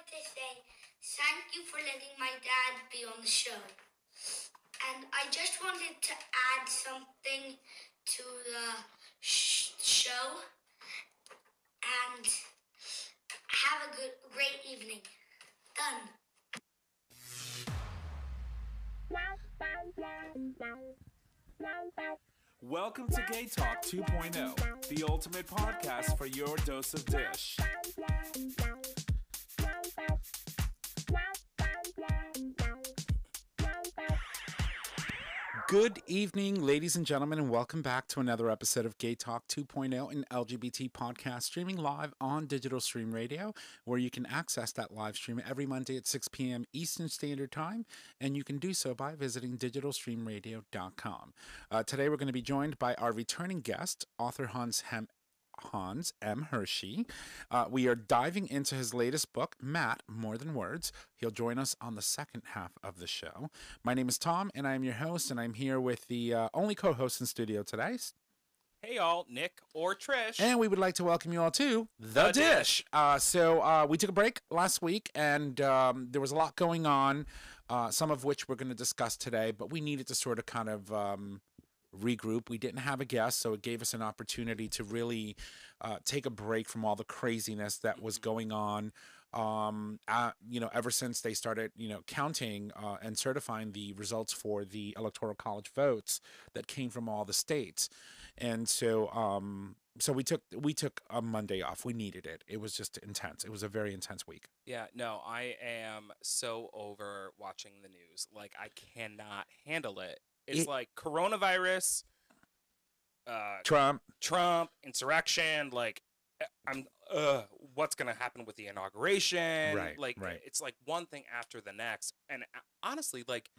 like to say thank you for letting my dad be on the show. And I just wanted to add something to the show. And have a great evening. Done. Welcome to GayTalk 2.0, the ultimate podcast for your dose of dish. Good evening, ladies and gentlemen, and welcome back to another episode of GayTalk 2.0, an LGBT podcast streaming live on digital stream radio, where you can access that live stream every Monday at 6 p.m. Eastern Standard Time, and you can do so by visiting digitalstreamradio.com. Today, we're going to be joined by our returning guest, author Hans M Hirschi. We are diving into his latest book, Matt, More Than Words. He'll join us on the second half of the show. My name is Tom, and I'm your host, and I'm here with the only co-host in studio today. Hey all, Nick or Trish. And we would like to welcome you all to The Dish. So we took a break last week, and there was a lot going on, some of which we're going to discuss today, but we needed to sort of kind of regroup. We didn't have a guest, so it gave us an opportunity to really take a break from all the craziness that was going on. Ever since they started, counting and certifying the results for the Electoral College votes that came from all the states, and so we took a Monday off. We needed it. It was just intense. It was a very intense week. Yeah, no, I am so over watching the news. Like, I cannot handle it. It's like coronavirus, Trump, insurrection. Like, what's gonna happen with the inauguration? Right. It's like one thing after the next. And honestly, like,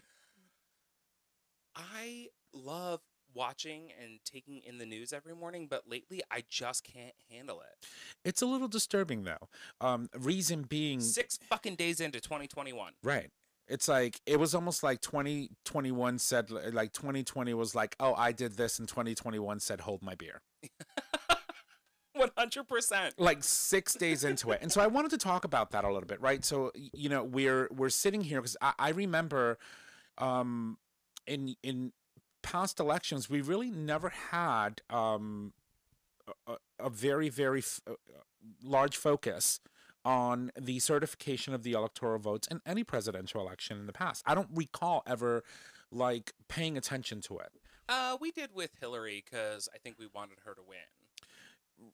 I love watching and taking in the news every morning, but lately I just can't handle it. It's a little disturbing, though. Reason being, 6 fucking days into 2021. Right. It's like, it was almost like 2021 said, like 2020 was like, oh, I did this, and 2021 said, hold my beer. 100%. Like 6 days into it. And so I wanted to talk about that a little bit, right? So, we're sitting here because I remember in past elections, we really never had a very, very large focus on the certification of the electoral votes in any presidential election in the past. I don't recall ever, like, paying attention to it. We did with Hillary because I think we wanted her to win.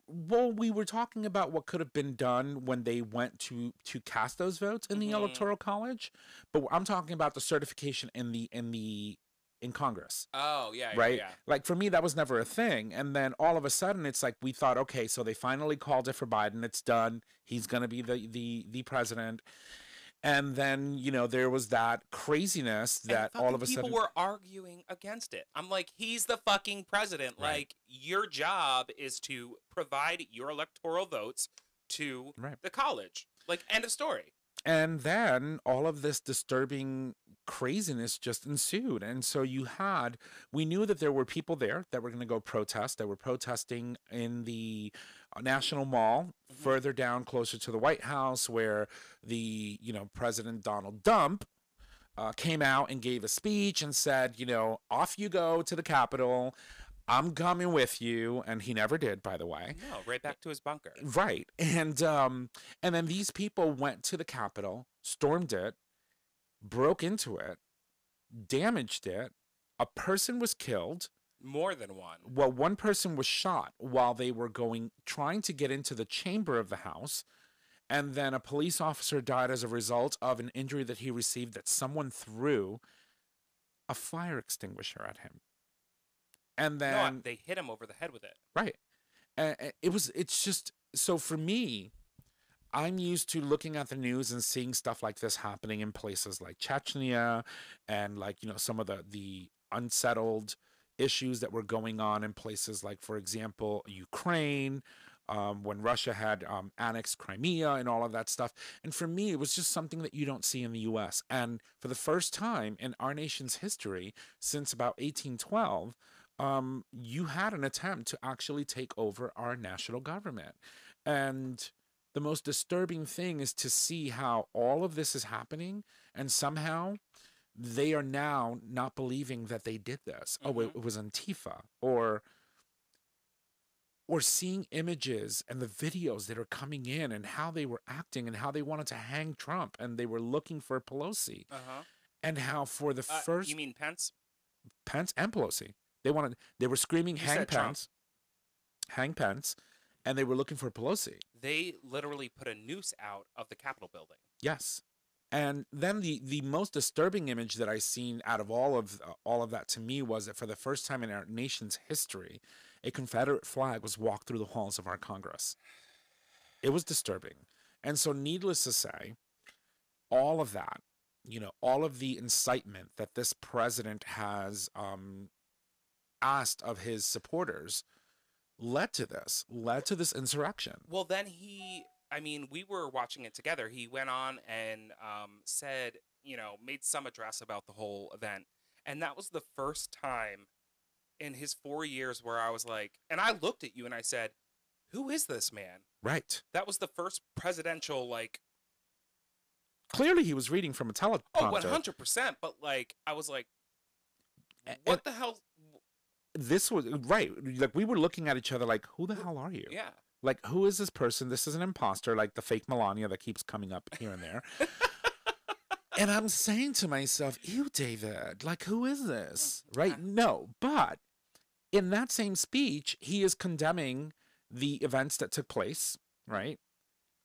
Well, we were talking about what could have been done when they went to cast those votes in the Electoral College, but I'm talking about the certification in Congress. Oh, yeah, right? Yeah. Like, for me, that was never a thing. And then all of a sudden, it's like we thought, okay, so they finally called it for Biden. It's done. He's going to be the president. And then, there was that craziness that all of a sudden people were arguing against it. I'm like, he's the fucking president. Right. Like, your job is to provide your electoral votes to the college. Like, end of story. And then all of this disturbing craziness just ensued. And so we knew that there were people there that were going to go protest, that were protesting in the National Mall, further down, closer to the White House, where the, President Donald Trump came out and gave a speech and said, off you go to the Capitol. I'm coming with you, and he never did, by the way. No, right back to his bunker. Right, and then these people went to the Capitol, stormed it, broke into it, damaged it. A person was killed. More than one. Well, one person was shot while they were trying to get into the chamber of the House, and then a police officer died as a result of an injury that he received that someone threw a fire extinguisher at him. And then they hit him over the head with it. Right. It's just, so for me, I'm used to looking at the news and seeing stuff like this happening in places like Chechnya and, like, some of the unsettled issues that were going on in places like, for example, Ukraine, when Russia had annexed Crimea and all of that stuff. And for me, it was just something that you don't see in the U.S. And for the first time in our nation's history, since about 1812, you had an attempt to actually take over our national government. And the most disturbing thing is to see how all of this is happening, and somehow they are now not believing that they did this. Oh, it was Antifa, or seeing images and the videos that are coming in and how they were acting and how they wanted to hang Trump and they were looking for Pelosi. And how for the first... You mean Pence? Pence and Pelosi. They were screaming, hang Pence. Hang Pence. And they were looking for Pelosi. They literally put a noose out of the Capitol building. Yes. And then the most disturbing image that I seen out of all of that to me was that for the first time in our nation's history, a Confederate flag was walked through the halls of our Congress. It was disturbing. And so needless to say, all of that, all of the incitement that this president has asked of his supporters led to this insurrection. Well, then we were watching it together. He went on and said, made some address about the whole event. And that was the first time in his 4 years where I was like, and I looked at you and I said, who is this man? Right. That was the first presidential, Clearly he was reading from a teleprompter. Oh, 100%. But, I was like, what the hell? This was, right. We were looking at each other like, who the hell are you? Yeah. Who is this person? This is an imposter, like the fake Melania that keeps coming up here and there. And I'm saying to myself, ew, David, who is this? Right? No, but in that same speech, he is condemning the events that took place, right?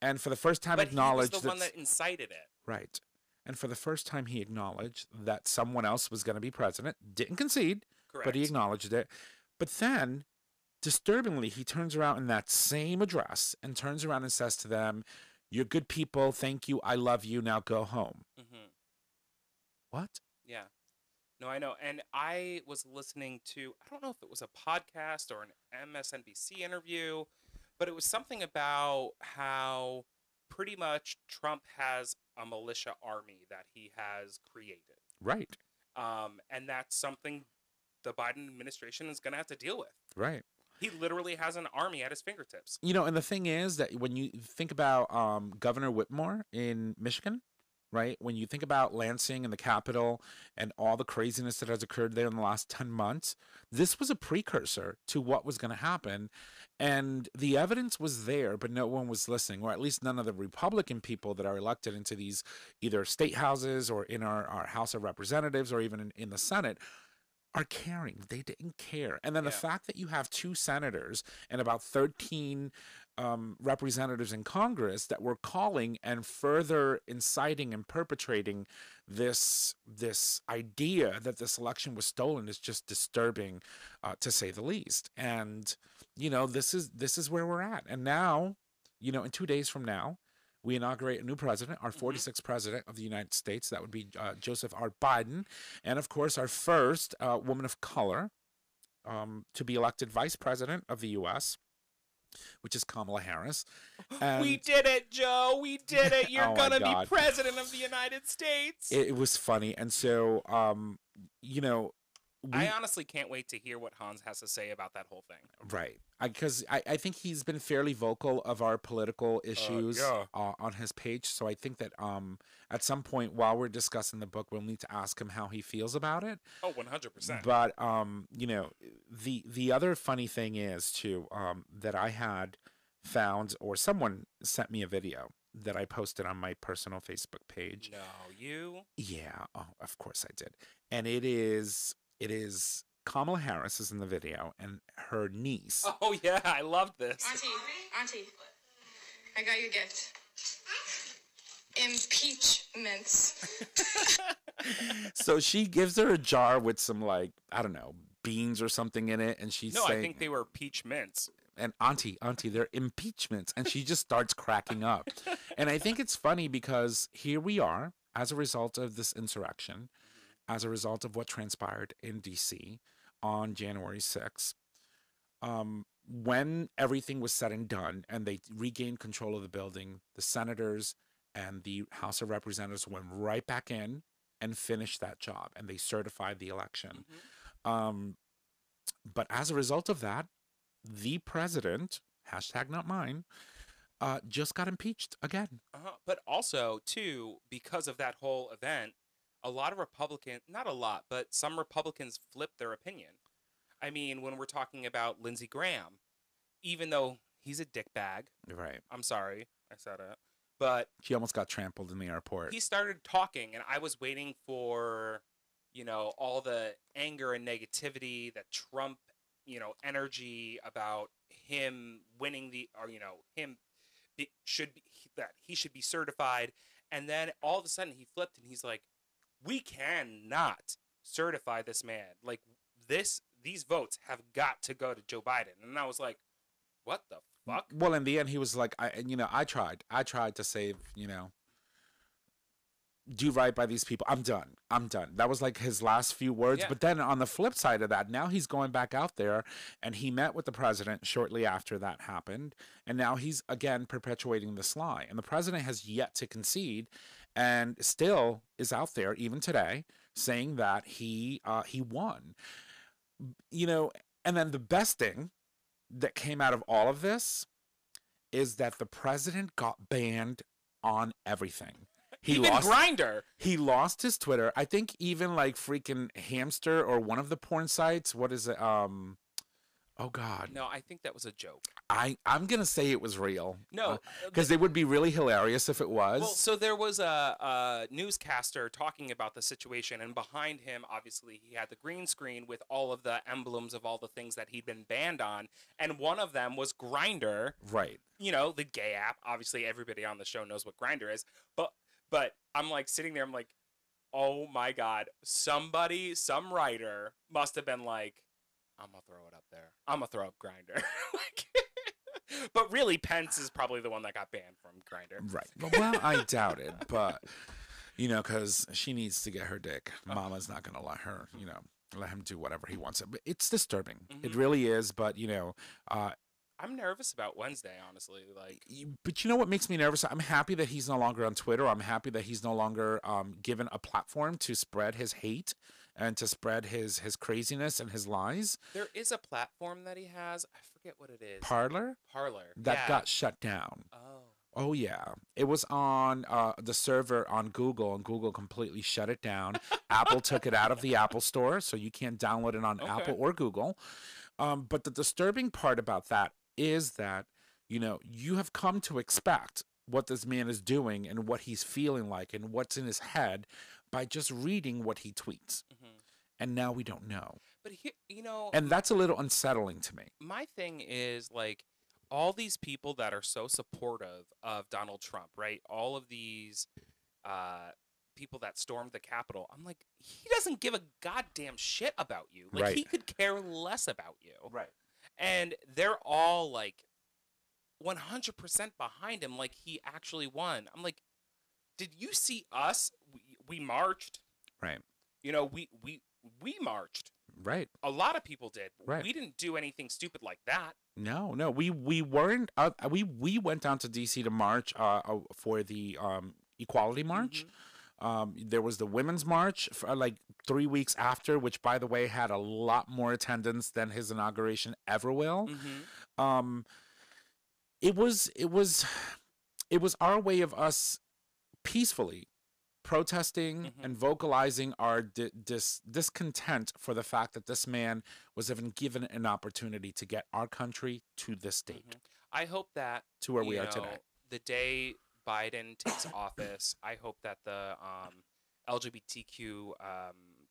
And for the first time acknowledged he was the one that incited it. Right. And for the first time he acknowledged that someone else was going to be president. Didn't concede, correct, but he acknowledged it. But then, disturbingly, he turns around in that same address and turns around and says to them, "You're good people. Thank you. I love you. Now go home." What? Yeah. No, I know. And I was listening to, I don't know if it was a podcast or an MSNBC interview, but it was something about how pretty much Trump has a militia army that he has created. Right. And that's something the Biden administration is going to have to deal with. Right. He literally has an army at his fingertips. And the thing is that when you think about Governor Whitmore in Michigan, right? When you think about Lansing and the Capitol and all the craziness that has occurred there in the last 10 months, this was a precursor to what was going to happen. And the evidence was there, but no one was listening, or at least none of the Republican people that are elected into these either state houses or in our House of Representatives or even in the Senate are caring. They didn't care. And then the fact that you have 2 senators and about 13 representatives in Congress that were calling and further inciting and perpetrating this idea that this election was stolen is just disturbing, to say the least. And this is where we're at. And now, in 2 days from now, we inaugurate a new president, our 46th president of the United States. That would be Joseph R. Biden, and of course our first woman of color to be elected vice president of the U.S., which is Kamala Harris. And we did it, Joe. We did it. You're gonna be president of the United States. It was funny, and so I honestly can't wait to hear what Hans has to say about that whole thing. Right. Because I think he's been fairly vocal of our political issues on his page. So I think that at some point while we're discussing the book, we'll need to ask him how he feels about it. Oh, 100%. But, the other funny thing is, too, that I had found, or someone sent me a video that I posted on my personal Facebook page. No, you? Yeah. Oh, of course I did. And it is Kamala Harris is in the video and her niece. Oh yeah, I loved this. Auntie, I got you a gift. Impeachments. So she gives her a jar with some I don't know, beans or something in it, and she's saying, I think they were peach mints. And auntie, they're impeachments, and she just starts cracking up. And I think it's funny because here we are as a result of this insurrection, as a result of what transpired in D.C. on January 6th, when everything was said and done and they regained control of the building, the senators and the House of Representatives went right back in and finished that job, and they certified the election. But as a result of that, the president, hashtag not mine, just got impeached again. But also, too, because of that whole event, a lot of not a lot, but some Republicans flipped their opinion. I mean, when we're talking about Lindsey Graham, even though he's a dickbag, Right. I'm sorry, I said it, but He almost got trampled in the airport. he started talking, and I was waiting for, all the anger and negativity that Trump, energy about him winning him that he should be certified. And then all of a sudden he flipped and he's like, we cannot certify this man. Like, these votes have got to go to Joe Biden. And I was like, what the fuck? Well, in the end, he was like, I tried to save, do right by these people. I'm done. That was like his last few words. Yeah. But then on the flip side of that, now he's going back out there, and he met with the president shortly after that happened. And now he's again perpetuating this lie. And the president has yet to concede, and still is out there even today saying that he won. And then the best thing that came out of all of this is that the president got banned on everything. Even Grindr. He lost his Twitter. I think even like freaking Hamster or one of the porn sites. What is it? Oh God. No, I think that was a joke. I'm gonna say it was real. No, because it would be really hilarious if it was. Well, so there was a newscaster talking about the situation, and behind him, obviously, he had the green screen with all of the emblems of all the things that he'd been banned on, and one of them was Grindr. Right. The gay app. Obviously, everybody on the show knows what Grindr is, but I'm like sitting there, I'm like, oh my God, some writer must have been like, I'm gonna throw it up there. I'm gonna throw up Grindr. But really, Pence is probably the one that got banned from Grindr. Right. Well, I doubt it, but because she needs to get her dick. Mama's not gonna let her, let him do whatever he wants. But it's disturbing. Mm-hmm. It really is. But I'm nervous about Wednesday, honestly. But you know what makes me nervous? I'm happy that he's no longer on Twitter. I'm happy that he's no longer given a platform to spread his hate and to spread his craziness and his lies. There is a platform that he has. I forget what it is. Parler? That got shut down. Oh, yeah. It was on the server on Google, and Google completely shut it down. Apple took it out of the Apple Store, so you can't download it on Apple or Google. But the disturbing part about that is that, you have come to expect what this man is doing and what he's feeling like and what's in his head by just reading what he tweets. Mm-hmm. And now we don't know. But, and that's a little unsettling to me. My thing is, like, all these people that are so supportive of Donald Trump, right? All of these people that stormed the Capitol, I'm like, he doesn't give a goddamn shit about you. Like, right. He could care less about you. Right. And they're all, like, 100% behind him, like he actually won. I'm like, did you see us? We marched. Right. We marched. Right. A lot of people did. Right. We didn't do anything stupid like that. No. We weren't. We went down to DC to march for the Equality March. Mm-hmm. There was the Women's March for, like 3 weeks after, which, by the way, had a lot more attendance than his inauguration ever will. Mm-hmm. It was our way of us peacefully protesting and vocalizing our discontent for the fact that this man was even given an opportunity to get our country to this state. Mm-hmm. I hope that to where we are today. The day Biden takes office, I hope that the LGBTQ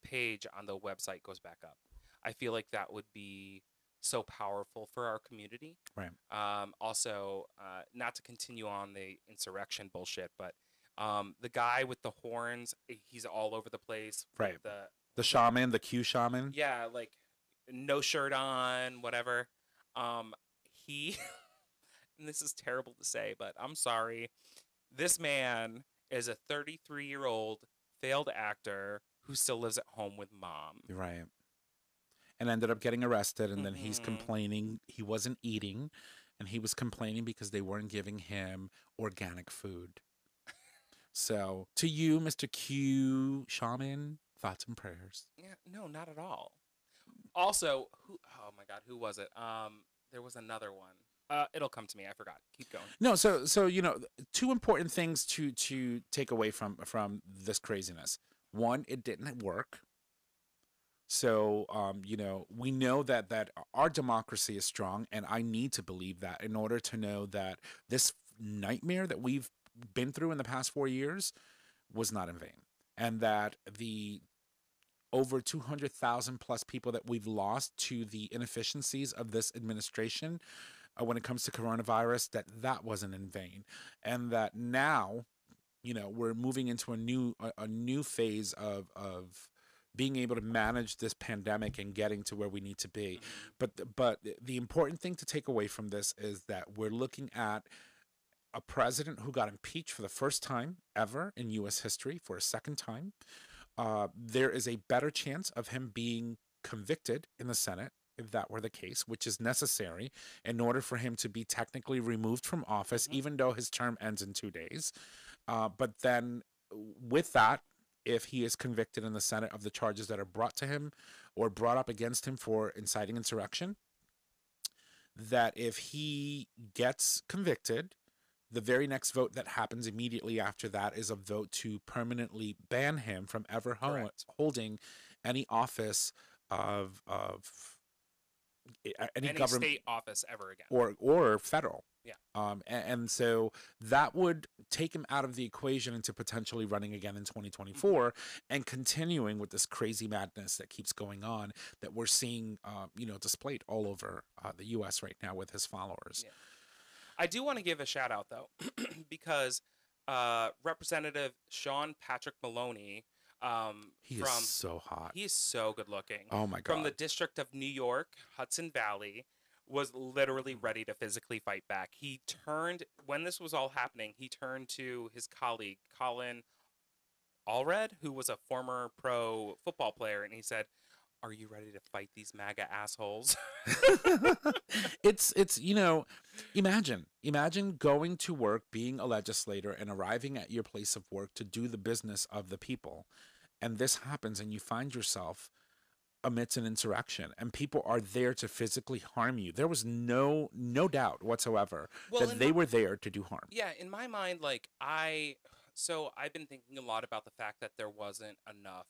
page on the website goes back up. I feel like that would be so powerful for our community. Right. Also, not to continue on the insurrection bullshit, but the guy with the horns, he's all over the place. Right. The shaman, the Q shaman. Yeah, like no shirt on, whatever. He, and this is terrible to say, but I'm sorry. This man is a 33-year-old failed actor who still lives at home with mom. Right. And ended up getting arrested, and then he's complaining he wasn't eating, and he was complaining because they weren't giving him organic food. So, to you, Mr. Q Shaman, thoughts and prayers. Yeah, no, not at all. Also, oh my God, who was it? There was another one. It'll come to me. I forgot. Keep going. No, so two important things to take away from this craziness. One, it didn't work. So, we know that our democracy is strong, and I need to believe that in order to know that this nightmare that we've been through in the past 4 years was not in vain, and that the over 200,000 plus people that we've lost to the inefficiencies of this administration when it comes to coronavirus, that wasn't in vain, and that now, we're moving into a new phase of being able to manage this pandemic and getting to where we need to be. But the important thing to take away from this is that we're looking at a president who got impeached for the first time ever in U.S. history for a second time. There is a better chance of him being convicted in the Senate, if that were the case, which is necessary in order for him to be technically removed from office, even though his term ends in 2 days. But then with that, if he is convicted in the Senate of the charges that are brought to him or brought up against him for inciting insurrection, that if he gets convicted, the very next vote that happens immediately after that is a vote to permanently ban him from ever holding any office of any government state office ever again, or federal. Yeah. And so that would take him out of the equation into potentially running again in 2024 and continuing with this crazy madness that keeps going on that we're seeing, displayed all over the U.S. right now with his followers. Yeah. I do want to give a shout out though, because Representative Sean Patrick Maloney, he is so hot. He is so good looking. Oh my God. From the District of New York, Hudson Valley, was literally ready to physically fight back. He turned, when this was all happening, he turned to his colleague, Colin Allred, who was a former pro football player, and he said, "Are you ready to fight these MAGA assholes?" It's imagine going to work, being a legislator, and arriving at your place of work to do the business of the people. And this happens, and you find yourself amidst an insurrection, and people are there to physically harm you. There was no doubt whatsoever that they were there to do harm. Yeah, in my mind, I've been thinking a lot about the fact that there wasn't enough.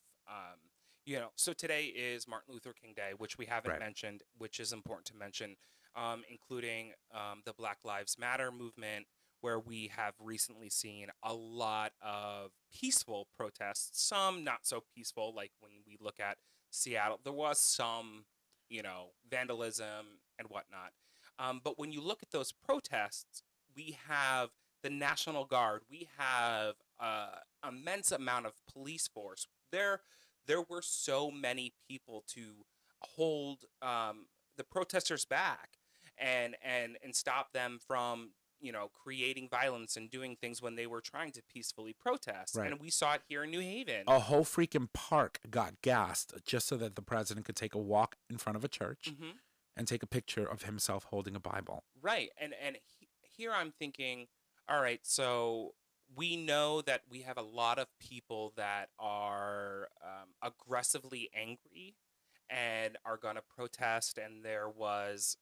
So today is Martin Luther King Day, which we haven't mentioned, which is important to mention, including the Black Lives Matter movement, where we have recently seen a lot of peaceful protests, some not so peaceful, like when we look at Seattle. There was some, vandalism and whatnot. But when you look at those protests, we have the National Guard. We have immense amount of police force. There were so many people to hold the protesters back and stop them from creating violence and doing things when they were trying to peacefully protest. Right. And we saw it here in New Haven. A whole freaking park got gassed just so that the president could take a walk in front of a church and take a picture of himself holding a Bible. Right. And here I'm thinking, all right, so we know that we have a lot of people that are aggressively angry and are going to protest. And there was,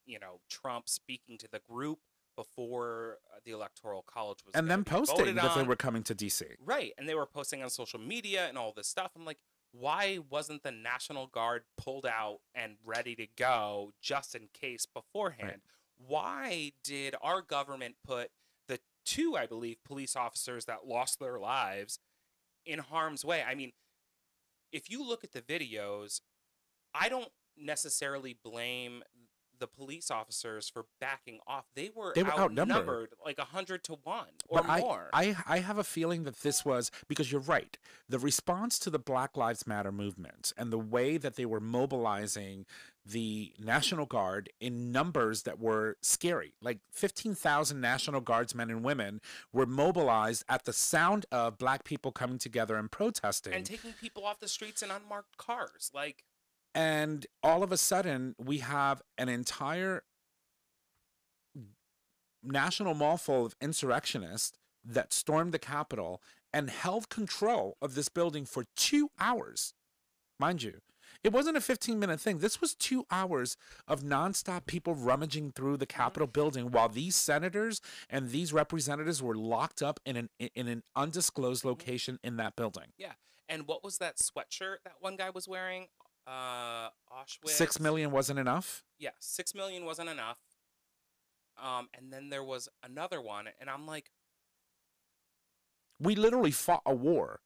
Trump speaking to the group before the Electoral College was and then posting that they were coming to D.C. Right. And they were posting on social media and all this stuff. I'm like, why wasn't the National Guard pulled out and ready to go just in case beforehand? Right. Why did our government put the two, I believe, police officers that lost their lives in harm's way? I mean, if you look at the videos, I don't necessarily blame the police officers for backing off. They were outnumbered like 100-1 or more. I have a feeling that this was because you're right. The response to the Black Lives Matter movement and the way that they were mobilizing the National Guard in numbers that were scary, like 15,000 National Guardsmen and women were mobilized at the sound of Black people coming together and protesting and taking people off the streets in unmarked cars, And all of a sudden, we have an entire national mall full of insurrectionists that stormed the Capitol and held control of this building for 2 hours. Mind you, It wasn't a 15-minute thing. This was 2 hours of nonstop people rummaging through the Capitol building while these senators and these representatives were locked up in an undisclosed location in that building. Yeah. And what was that sweatshirt that one guy was wearing? Auschwitz. 6 million wasn't enough. Yeah, 6 million wasn't enough. And then there was another one, and I'm like, We literally fought a war.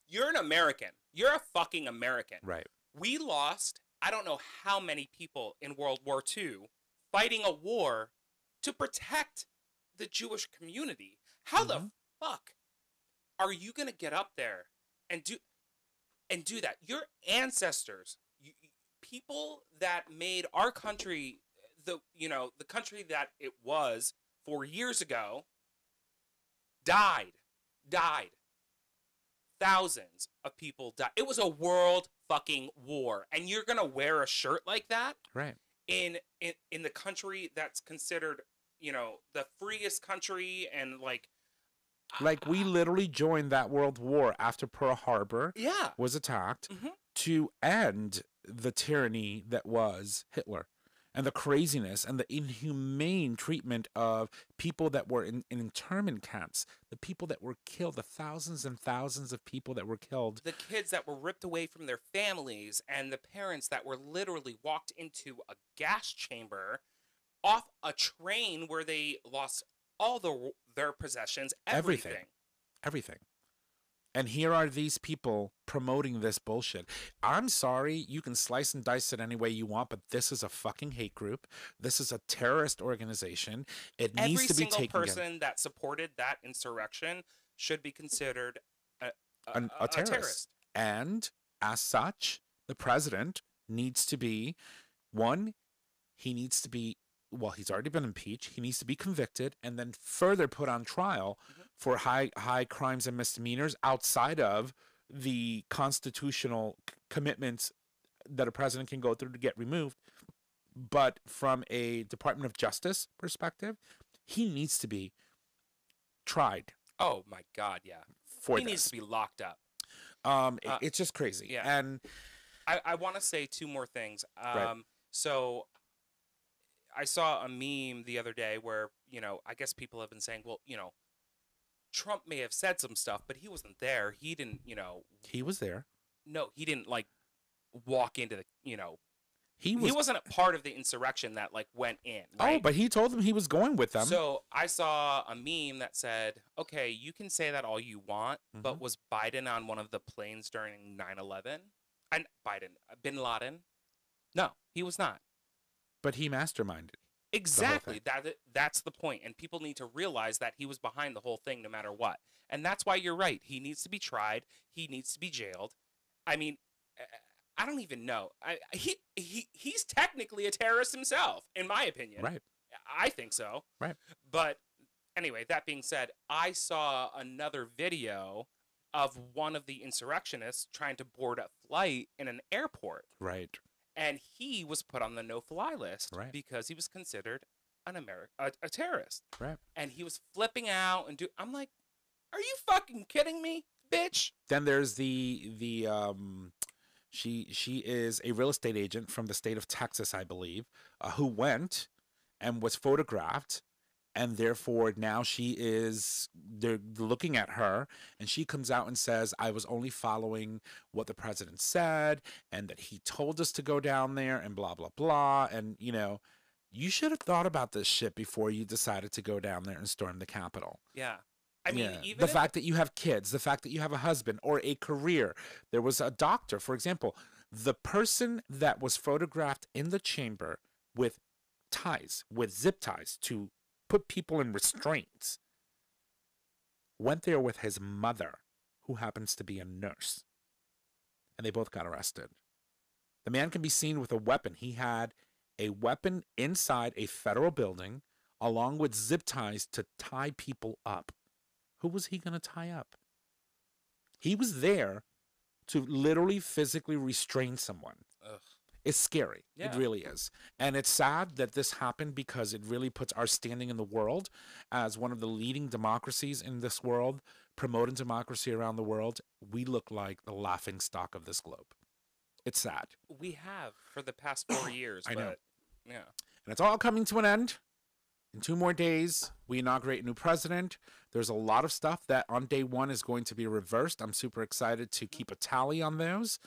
you're an American. You're a fucking American. Right. We lost, I don't know how many people in World War II fighting a war to protect the Jewish community. How the fuck are you going to get up there and do that? Your ancestors, people that made our country the country that it was 4 years ago, died. Thousands of people died. It was a world fucking war, and you're gonna wear a shirt like that, Right. in the country that's considered, the freest country, and like We literally joined that world war after Pearl Harbor yeah. was attacked Mhm. to end the tyranny that was Hitler and the craziness and the inhumane treatment of people that were in internment camps, the people that were killed, the thousands and thousands of people that were killed. The kids that were ripped away from their families, and the parents that were literally walked into a gas chamber off a train where they lost all their possessions, everything. And here are these people promoting this bullshit. I'm sorry, you can slice and dice it any way you want, but this is a fucking hate group. This is a terrorist organization. It needs to be taken. Every single person that supported that insurrection should be considered a terrorist. And as such, the president needs to be, one, he needs to be, well, he's already been impeached. He needs to be convicted and then further put on trial for high crimes and misdemeanors outside of the constitutional commitments that a president can go through to get removed. But from a Department of Justice perspective, he needs to be tried. Oh my God, yeah. He needs to be locked up. It's just crazy. Yeah. And I want to say two more things. So I saw a meme the other day where, I guess people have been saying, well, Trump may have said some stuff, but he wasn't there. He didn't, he was there. No, he didn't walk into the, He wasn't a part of the insurrection that went in. Oh, Right? but he told them he was going with them. So I saw a meme that said, okay, you can say that all you want, but was Biden on one of the planes during 9/11? And Bin Laden? No, he was not. But he masterminded. Exactly. That's the point. And people need to realize that he was behind the whole thing no matter what. And that's why you're right. He needs to be tried. He needs to be jailed. I mean, I don't even know. He's technically a terrorist himself, in my opinion. Right. I think so. Right. But anyway, that being said, I saw another video of one of the insurrectionists trying to board a flight in an airport. Right. And he was put on the no-fly list because he was considered a terrorist. Right. And he was flipping out and I'm like, are you fucking kidding me, bitch? Then there's she is a real estate agent from the state of Texas, I believe, who went and was photographed, and therefore now they're looking at her, and she comes out and says, I was only following what the president said, and that he told us to go down there, and blah, blah, blah. And, you should have thought about this shit before you decided to go down there and storm the Capitol. Yeah. I mean, even the fact that you have kids, the fact that you have a husband or a career. There was a doctor, for example, the person that was photographed in the chamber with zip ties to put people in restraints, went there with his mother, who happens to be a nurse. And they both got arrested. The man can be seen with a weapon. He had a weapon inside a federal building, along with zip ties to tie people up. Who was he going to tie up? He was there to literally physically restrain someone. Ugh. It's scary. Yeah. It really is. And it's sad that this happened because it really puts our standing in the world as one of the leading democracies in this world, promoting democracy around the world. We look like the laughing stock of this globe. It's sad. We have for the past 4 years. I know. Yeah. And it's all coming to an end. In 2 more days, we inaugurate a new president. There's a lot of stuff that on day one is going to be reversed. I'm super excited to keep a tally on those,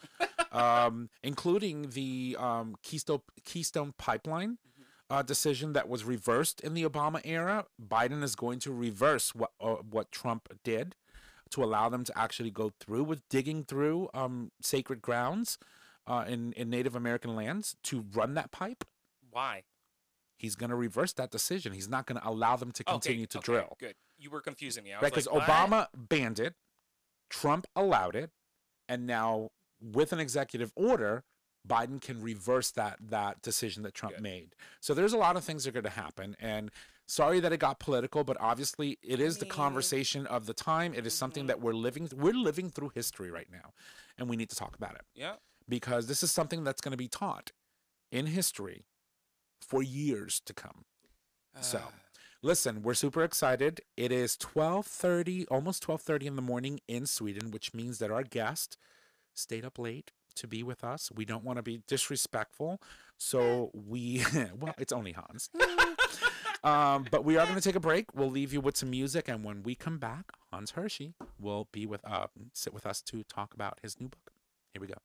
including the Keystone Pipeline decision that was reversed in the Obama era. Biden is going to reverse what Trump did to allow them to actually go through with digging through sacred grounds in Native American lands to run that pipe. Why? He's going to reverse that decision. He's not going to allow them to continue to drill. Good. You were confusing me. I was Right, because like, Obama banned it, Trump allowed it, and now with an executive order, Biden can reverse that decision that Trump made. So there's a lot of things that are going to happen. And sorry that it got political, but obviously it is the conversation of the time. It is something that we're living through history right now, and we need to talk about it. Yeah. Because this is something that's going to be taught in history for years to come. So, listen, we're super excited. It is 12:30, almost 12:30 in the morning in Sweden, which means that our guest stayed up late to be with us. We don't want to be disrespectful, so well, it's only Hans. But we are going to take a break. We'll leave you with some music, and when we come back, Hans Hirschi will be sit with us to talk about his new book. Here we go.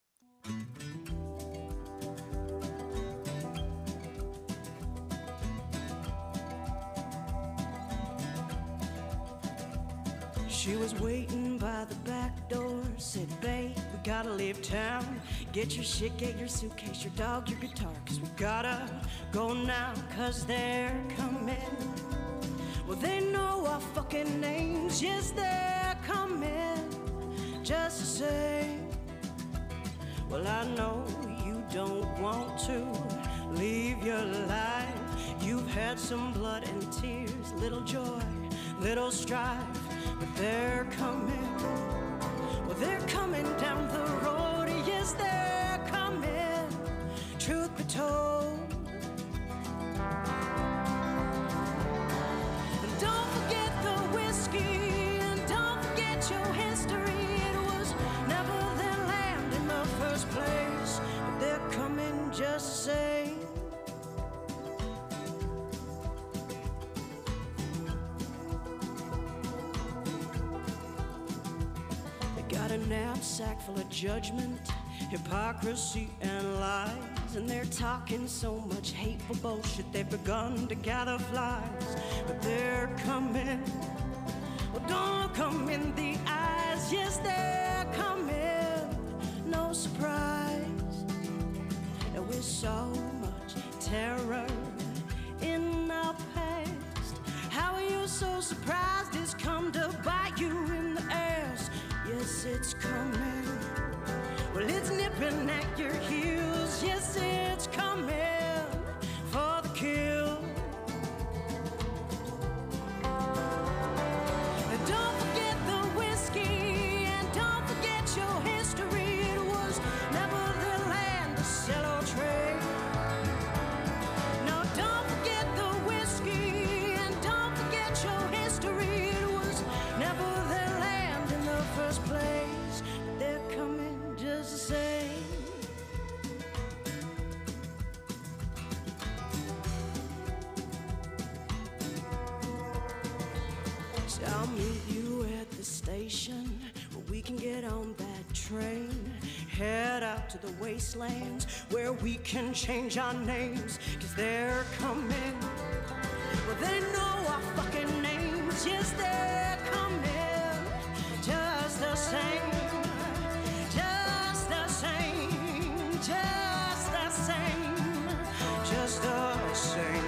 She was waiting by the back door, said, babe, we gotta leave town. Get your shit, get your suitcase, your dog, your guitar, cause we gotta go now, cause they're coming. Well, they know our fucking names, yes, they're coming, just the same. Well, I know you don't want to leave your life. You've had some blood and tears, little joy, little strife. But they're coming, well, they're coming down the road, yes, they're coming, truth be told. And don't forget the whiskey, and don't forget your history. It was never their land in the first place, but they're coming just the same. Got a knapsack full of judgment, hypocrisy, and lies. And they're talking so much hateful bullshit, they've begun to gather flies. But they're coming, well, don't come in the eyes. Yes, they're coming, no surprise. And with so much terror in our past, how are you so surprised it's come to bite you in the ass? Yes, it's coming. Well, it's nipping at your heels. Yes, it's coming for the kill. And don't forget the whiskey, and don't forget your history. It was never their land to sell or trade. No, don't forget the whiskey, and don't forget your history. It was never their land in the first place, but they're coming just the same. So I'll meet you at the station where we can get on that train, head out to the wastelands where we can change our names, cause they're coming. Well, they know our fucking names. Yes, they're coming just the same. Just the same. Just the same. Just the same.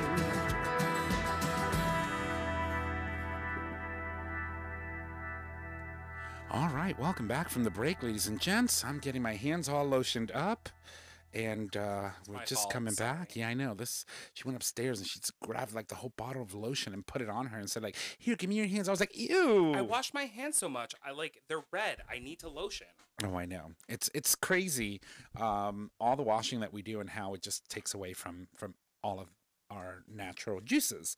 All right, welcome back from the break, ladies and gents. I'm getting my hands all lotioned up, and we're just fault, coming sorry. back. Yeah, I know. She went upstairs and she just grabbed like the whole bottle of lotion and put it on her and said like, "Here, give me your hands." I was like, "Ew!" I wash my hands so much. They're red. I need to lotion. Oh, I know. It's crazy, all the washing that we do and how it just takes away from all of our natural juices.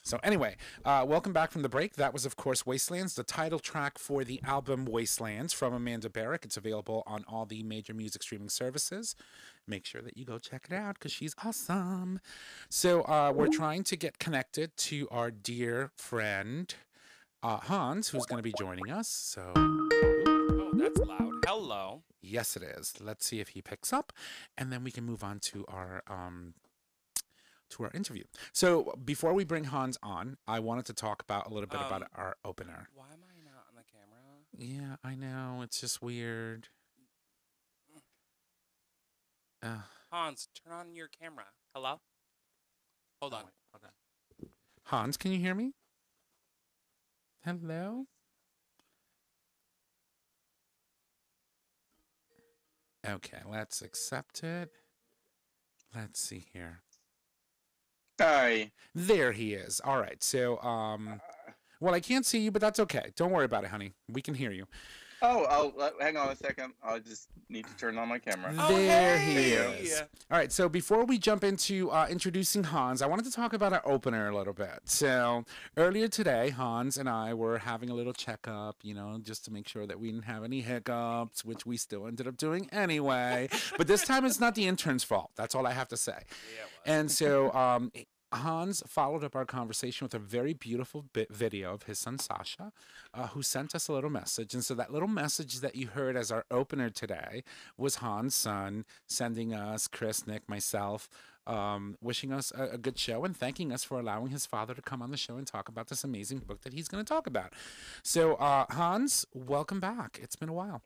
So anyway, welcome back from the break. That was, of course, Wastelands, the title track for the album Wastelands from Amanda Barrick. It's available on all the major music streaming services. Make sure that you go check it out because she's awesome. So we're trying to get connected to our dear friend Hans, who's going to be joining us. So, Oh, that's loud. Hello. yes, it is. Let's see if he picks up, and then we can move on to our interview. So before we bring Hans on, I wanted to talk about a little bit about our opener. Why am I not on the camera? Yeah, I know. It's just weird. Hans, turn on your camera. Hello? Hold on. Hold on. Hans, can you hear me? Hello? Okay, let's accept it. Let's see here. Hi. There he is. All right. So, well, I can't see you, but that's okay. Don't worry about it, honey. We can hear you. Oh, hang on a second. I just need to turn on my camera. There he hey! is. All right. So before we jump into introducing Hans, I wanted to talk about our opener a little bit. So earlier today, Hans and I were having a little checkup, just to make sure that we didn't have any hiccups, which we still ended up doing anyway. But this time it's not the intern's fault. That's all I have to say. Yeah, And so Hans followed up our conversation with a very beautiful video of his son Sasha, who sent us a little message. And so that little message that you heard as our opener today was Hans' son sending us, Chris, Nick, myself, wishing us a good show and thanking us for allowing his father to come on the show and talk about this amazing book that he's going to talk about. So Hans, welcome back. It's been a while.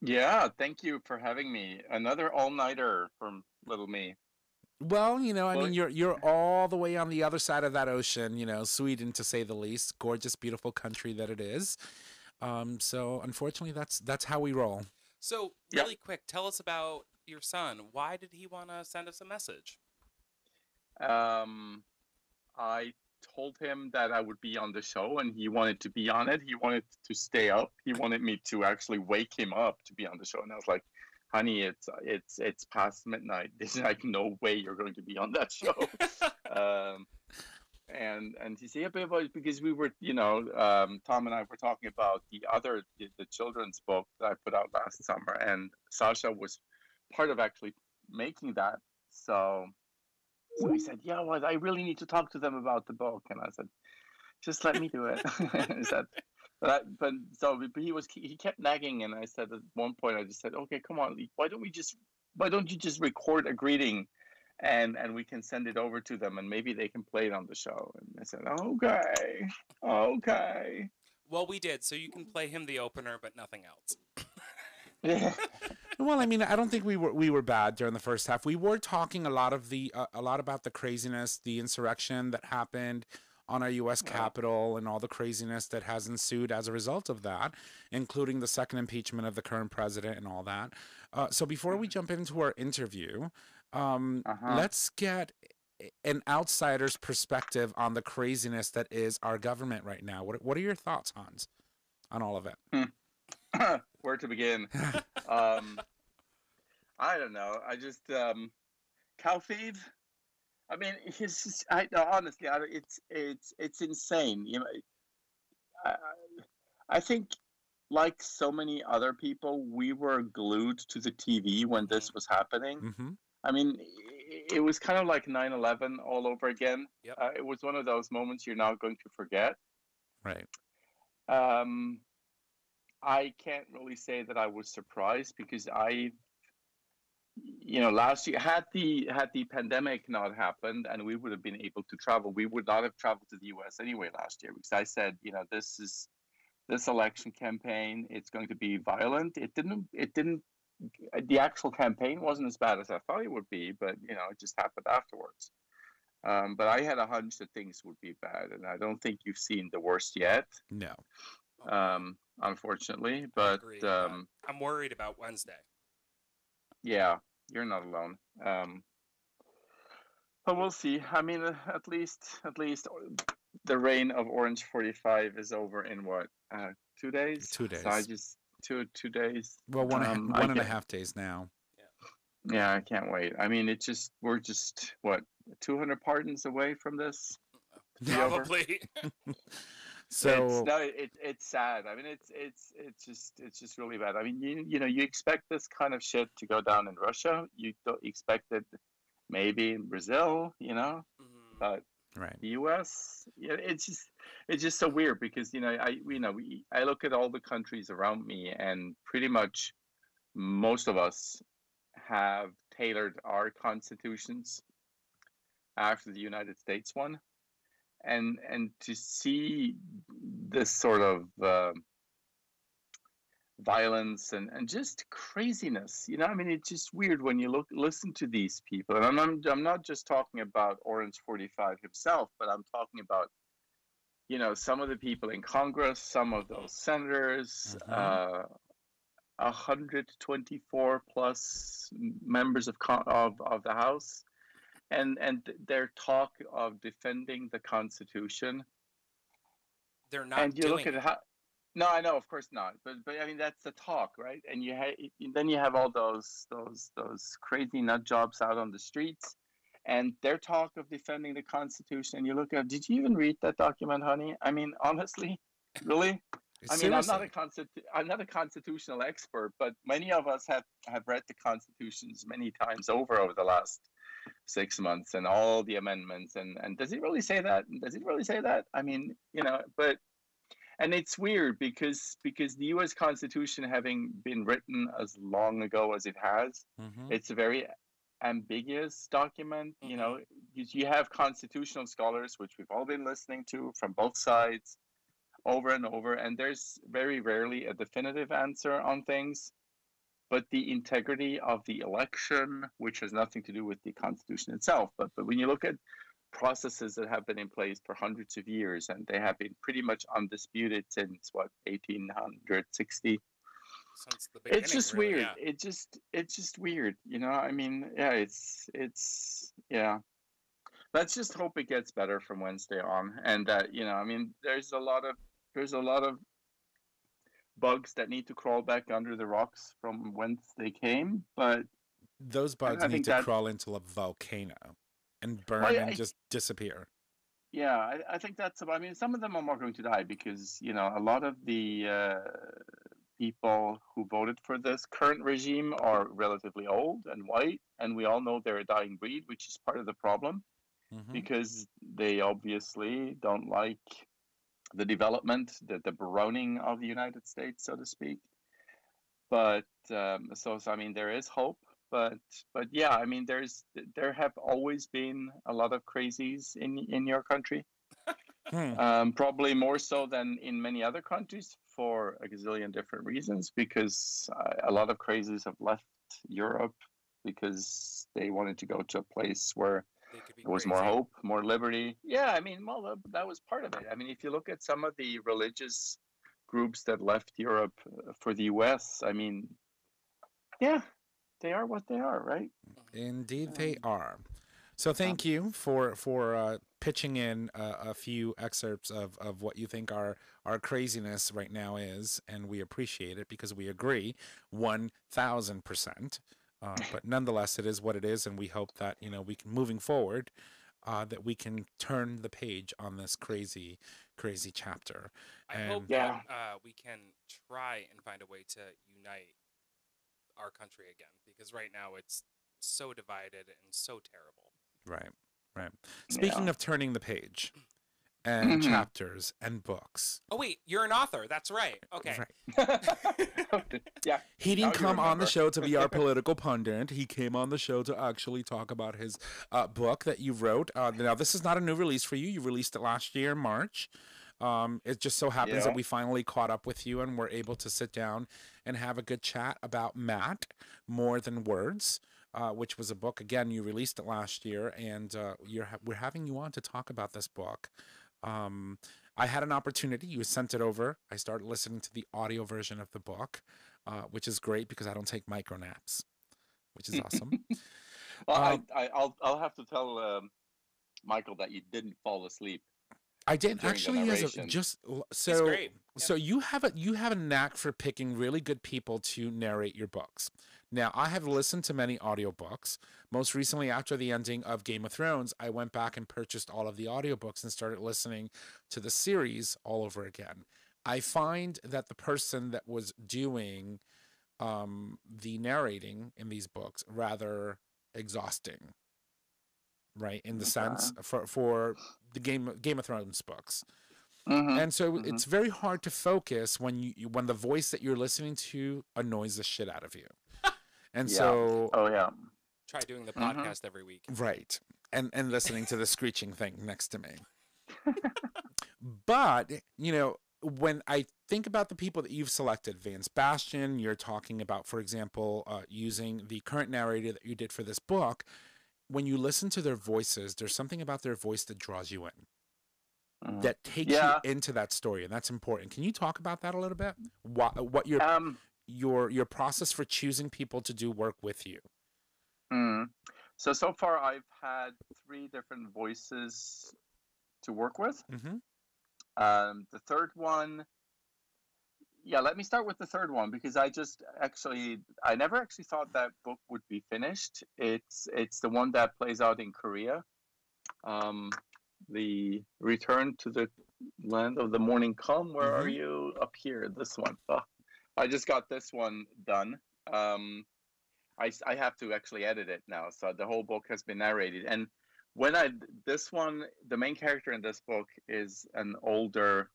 Yeah, thank you for having me. Another all-nighter from little me. Well, I mean, you're all the way on the other side of that ocean, Sweden to say the least, gorgeous, beautiful country that it is. So unfortunately, that's how we roll. So really quick, tell us about your son. Why did he want to send us a message? I told him that I would be on the show, and he wanted to be on it. He wanted to stay up. He wanted me to actually wake him up to be on the show, and I was like, honey, it's past midnight. There's like no way you're going to be on that show. And he said, yeah, but because we were, Tom and I were talking about the children's book that I put out last summer, and Sasha was part of actually making that. So he said, yeah, well, I really need to talk to them about the book. And I said, just let me do it. He said, but he kept nagging, and I said at one point, I just said, okay, come on, why don't you just record a greeting, and we can send it over to them, and maybe they can play it on the show. And I said, okay. Well, we did, so you can play him the opener, but nothing else. Yeah. Well, I mean, I don't think we were bad during the first half. We were talking a lot about the craziness, the insurrection that happened on our U.S. Capitol and all the craziness that has ensued as a result of that, including the second impeachment of the current president and all that. So before we jump into our interview, let's get an outsider's perspective on the craziness that is our government right now. What are your thoughts, Hans, on all of it? Where to begin? I don't know. I just cow feed. I mean, honestly, it's insane. I think, like so many other people, we were glued to the TV when this was happening. Mm-hmm. I mean, it was kind of like 9/11 all over again. Yep. It was one of those moments you're not going to forget. Right. I can't really say that I was surprised, because last year, had the pandemic not happened and we would have been able to travel, we would not have traveled to the US anyway last year, because I said, this election campaign, it's going to be violent. It didn't. The actual campaign wasn't as bad as I thought it would be, but it just happened afterwards. But I had a hunch that things would be bad, and I don't think you've seen the worst yet. No. Unfortunately, but I'm worried about Wednesday. Yeah, you're not alone. But we'll see. I mean, at least the reign of Orange 45 is over in what, 2 days? 2 days. So I just 2 days. Well, one and a half days now. Yeah, I can't wait. I mean, we're just what 200 pardons away from this to be over. Probably. So It's sad. I mean, it's just really bad. I mean, you know, you expect this kind of shit to go down in Russia. You don't expect it maybe in Brazil, you know, but right. the U.S. Yeah, it's just so weird because I look at all the countries around me, and pretty much most of us have tailored our constitutions after the United States one, and to see this sort of violence and just craziness, you know, I mean, it's just weird when you listen to these people, and I'm not just talking about Orange 45 himself, but I'm talking about, you know, some of the people in Congress, some of those senators, 124 plus members of the House, and their talk of defending the Constitution. They're not. And you doing look at it. how. No, I know, of course not. But I mean, that's the talk, right? And then you have all those crazy nut jobs out on the streets, and their talk of defending the Constitution. And you look at. Did you even read that document, honey? I mean, honestly, really. I mean, Seriously. I'm not a constitutional expert, but many of us have read the constitutions many times over the last 6 months and all the amendments. And does it really say that? Does it really say that? I mean, you know, and it's weird because the U.S. Constitution, having been written as long ago as it has, it's a very ambiguous document. You know, you have constitutional scholars, which we've all been listening to from both sides, over and over, and there's very rarely a definitive answer on things. But the integrity of the election, which has nothing to do with the Constitution itself, but when you look at processes that have been in place for hundreds of years, and they have been pretty much undisputed since 1860. Since the beginning, It's just really, weird. yeah. It's just weird, you know. I mean, yeah, it's yeah. Let's just hope it gets better from Wednesday on, and that, you know, I mean, there's a lot of bugs that need to crawl back under the rocks from whence they came, but those bugs need to crawl into a volcano and burn and just disappear. Yeah, I think that's. I mean, some of them are going to die because, you know, a lot of the people who voted for this current regime are relatively old and white, and we all know they're a dying breed, which is part of the problem, because they obviously don't like the development, the browning of the United States, so to speak. But so I mean, there is hope. But yeah, I mean, there have always been a lot of crazies in your country, probably more so than in many other countries for a gazillion different reasons. Because a lot of crazies have left Europe because they wanted to go to a place where there was more hope, more liberty. Yeah, I mean, well, that was part of it. I mean, if you look at some of the religious groups that left Europe for the U.S., I mean, yeah, they are what they are, right? Indeed, they are. So thank you for pitching in a few excerpts of what you think our craziness right now is, and we appreciate it because we agree 1,000%. But nonetheless, it is what it is, and we hope that, you know, we can, moving forward, that we can turn the page on this crazy chapter. I hope that we can try and find a way to unite our country again, because right now it's so divided and so terrible. Right. Speaking of turning the page and chapters and books. Oh wait, you're an author. That's right. Okay. Right. Yeah. He didn't come on the show to be our political pundit. He came on the show to actually talk about his book that you wrote. Now, this is not a new release for you. You released it last year in March. It just so happens that we finally caught up with you and were able to sit down and have a good chat about Matt, More Than Words, which was a book, again, you released it last year, and we're having you on to talk about this book. I had an opportunity. You sent it over. I started listening to the audio version of the book, which is great because I don't take micro naps, which is awesome. Well, I'll have to tell Michael that you didn't fall asleep. I didn't actually. So you have a knack for picking really good people to narrate your books. Now, I have listened to many audiobooks. Most recently, after the ending of Game of Thrones, I went back and purchased all of the audiobooks and started listening to the series all over again. I find that the person that was doing the narrating in these books rather exhausting, right? In the sense for the Game of Thrones books. And so it's very hard to focus when the voice that you're listening to annoys the shit out of you. And so try doing the podcast every week. Right. And listening to the screeching thing next to me. But, you know, when I think about the people that you've selected, Vance Bastian, you're talking about, for example, using the current narrator that you did for this book. When you listen to their voices, there's something about their voice that draws you in, that takes you into that story, and that's important. Can you talk about that a little bit? What your process for choosing people to do work with you? So far I've had 3 different voices to work with. The third one, let me start with the third one, because I never actually thought that book would be finished. It's the one that plays out in Korea. The Return to the Land of the Morning Come. Where are you? Up here, this one. I just got this one done. I have to actually edit it now, so the whole book has been narrated. And the main character in this book is an older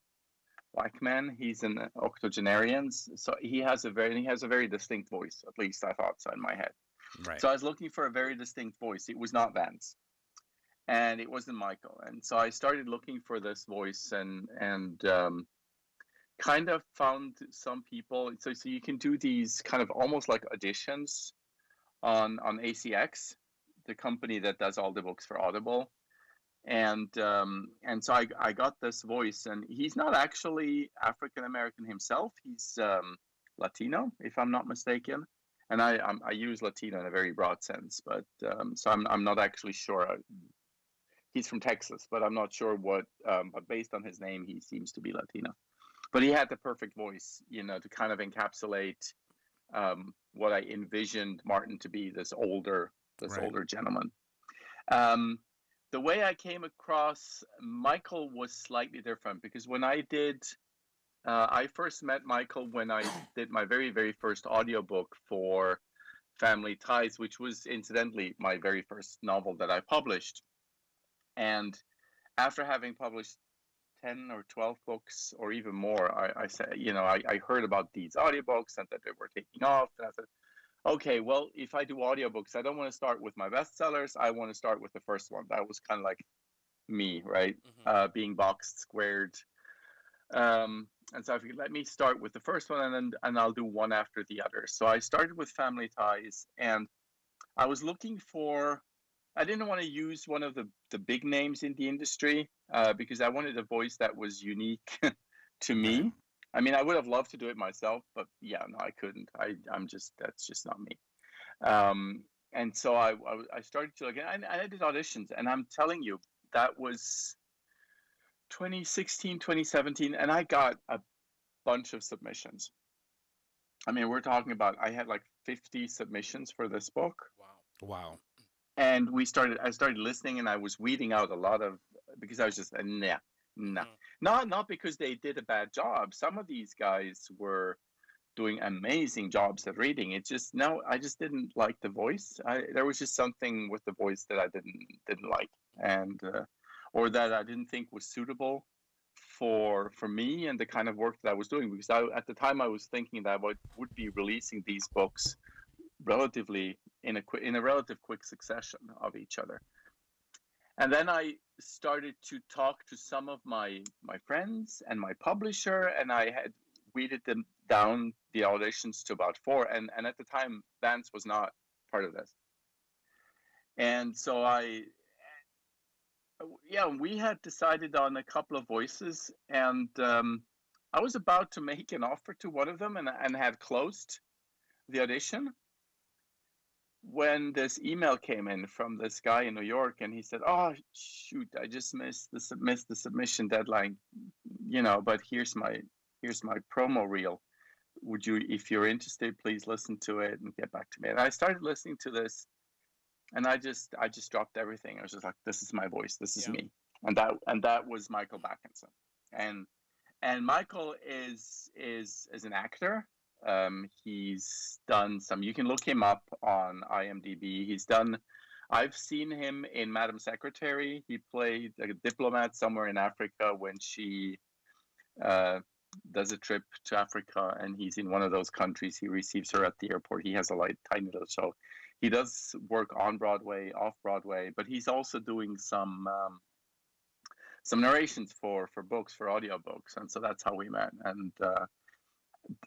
Black man. He's an octogenarian, so he has a very distinct voice. At least I thought so in my head. Right. So I was looking for a very distinct voice. It was not Vance, and it wasn't Michael. And so I started looking for this voice, and kind of found some people. So you can do these kind of almost like auditions on ACX, the company that does all the books for Audible. And so I got this voice, and he's not actually African American himself. He's Latino, if I'm not mistaken. And I use Latino in a very broad sense, but so I'm not actually sure. He's from Texas, but I'm not sure what. But based on his name, he seems to be Latino. But he had the perfect voice, to kind of encapsulate what I envisioned Martin to be, this older gentleman. The way I came across Michael was slightly different, because when I first met Michael when I did my very, very first audiobook for Family Ties, which was incidentally my very first novel that I published. And after having published 10 or 12 books or even more, I said, I heard about these audiobooks and that they were taking off. And I said, okay, well, if I do audiobooks, I don't want to start with my bestsellers. I want to start with the first one. That was kind of like me, right? Being boxed, squared. And so I figured, let me start with the first one, and I'll do one after the other. So I started with Family Ties, and I was looking for, I didn't want to use one of the big names in the industry because I wanted a voice that was unique to me. I mean, I would have loved to do it myself, but no, I couldn't. That's just not me. And so I started to and I did auditions, and I'm telling you, that was 2016, 2017, and I got a bunch of submissions. I mean, we're talking about, I had like 50 submissions for this book. Wow. And I started listening, and I was weeding out a lot of, because I was just, not because they did a bad job. Some of these guys were doing amazing jobs at reading. It's just, I just didn't like the voice. There was just something with the voice that I didn't like, and or that I didn't think was suitable for me and the kind of work that I was doing. Because at the time I was thinking that I would be releasing these books relatively in a relative quick succession of each other. And then I started to talk to some of my friends and my publisher, and I had weeded them down the auditions to about 4. And at the time, Vance was not part of this. And so we had decided on a couple of voices, and I was about to make an offer to one of them and had closed the audition when this email came in from this guy in New York, and he said, "Oh shoot, I just missed the submission deadline, but here's my promo reel. would you, if you're interested, please listen to it and get back to me. And I started listening to this, and I just dropped everything. I was just like, this is my voice, this is me. And that was Michael Backinson. And Michael is an actor. He's done some, you can look him up on IMDb. I've seen him in Madam Secretary. He played a diplomat somewhere in Africa when she does a trip to Africa, and he's in one of those countries. He receives her at the airport. He has a tiny little show. He does work on Broadway, off Broadway, but he's also doing some narrations for books, for audiobooks. And so that's how we met. And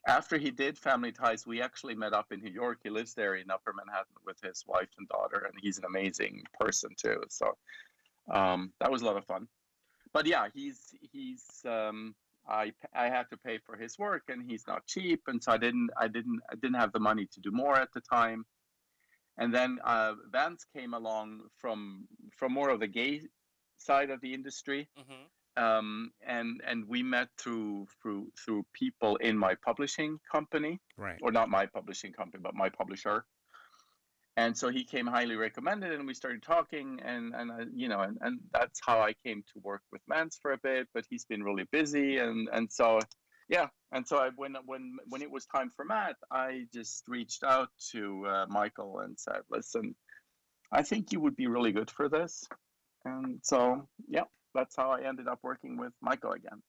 after he did Family Ties, we actually met up in New York. He lives there in Upper Manhattan with his wife and daughter, and he's an amazing person too. So that was a lot of fun. But yeah, I had to pay for his work, and he's not cheap, and so I didn't have the money to do more at the time. And then Vance came along from more of the gay side of the industry. And we met through people in my publishing company, right? Or not my publishing company, but my publisher. And so he came highly recommended, and we started talking, and that's how I came to work with Vance for a bit. But he's been really busy, and so yeah. And so when it was time for Matt, I just reached out to Michael and said, listen, I think you would be really good for this. And so yeah, that's how I ended up working with Michael again.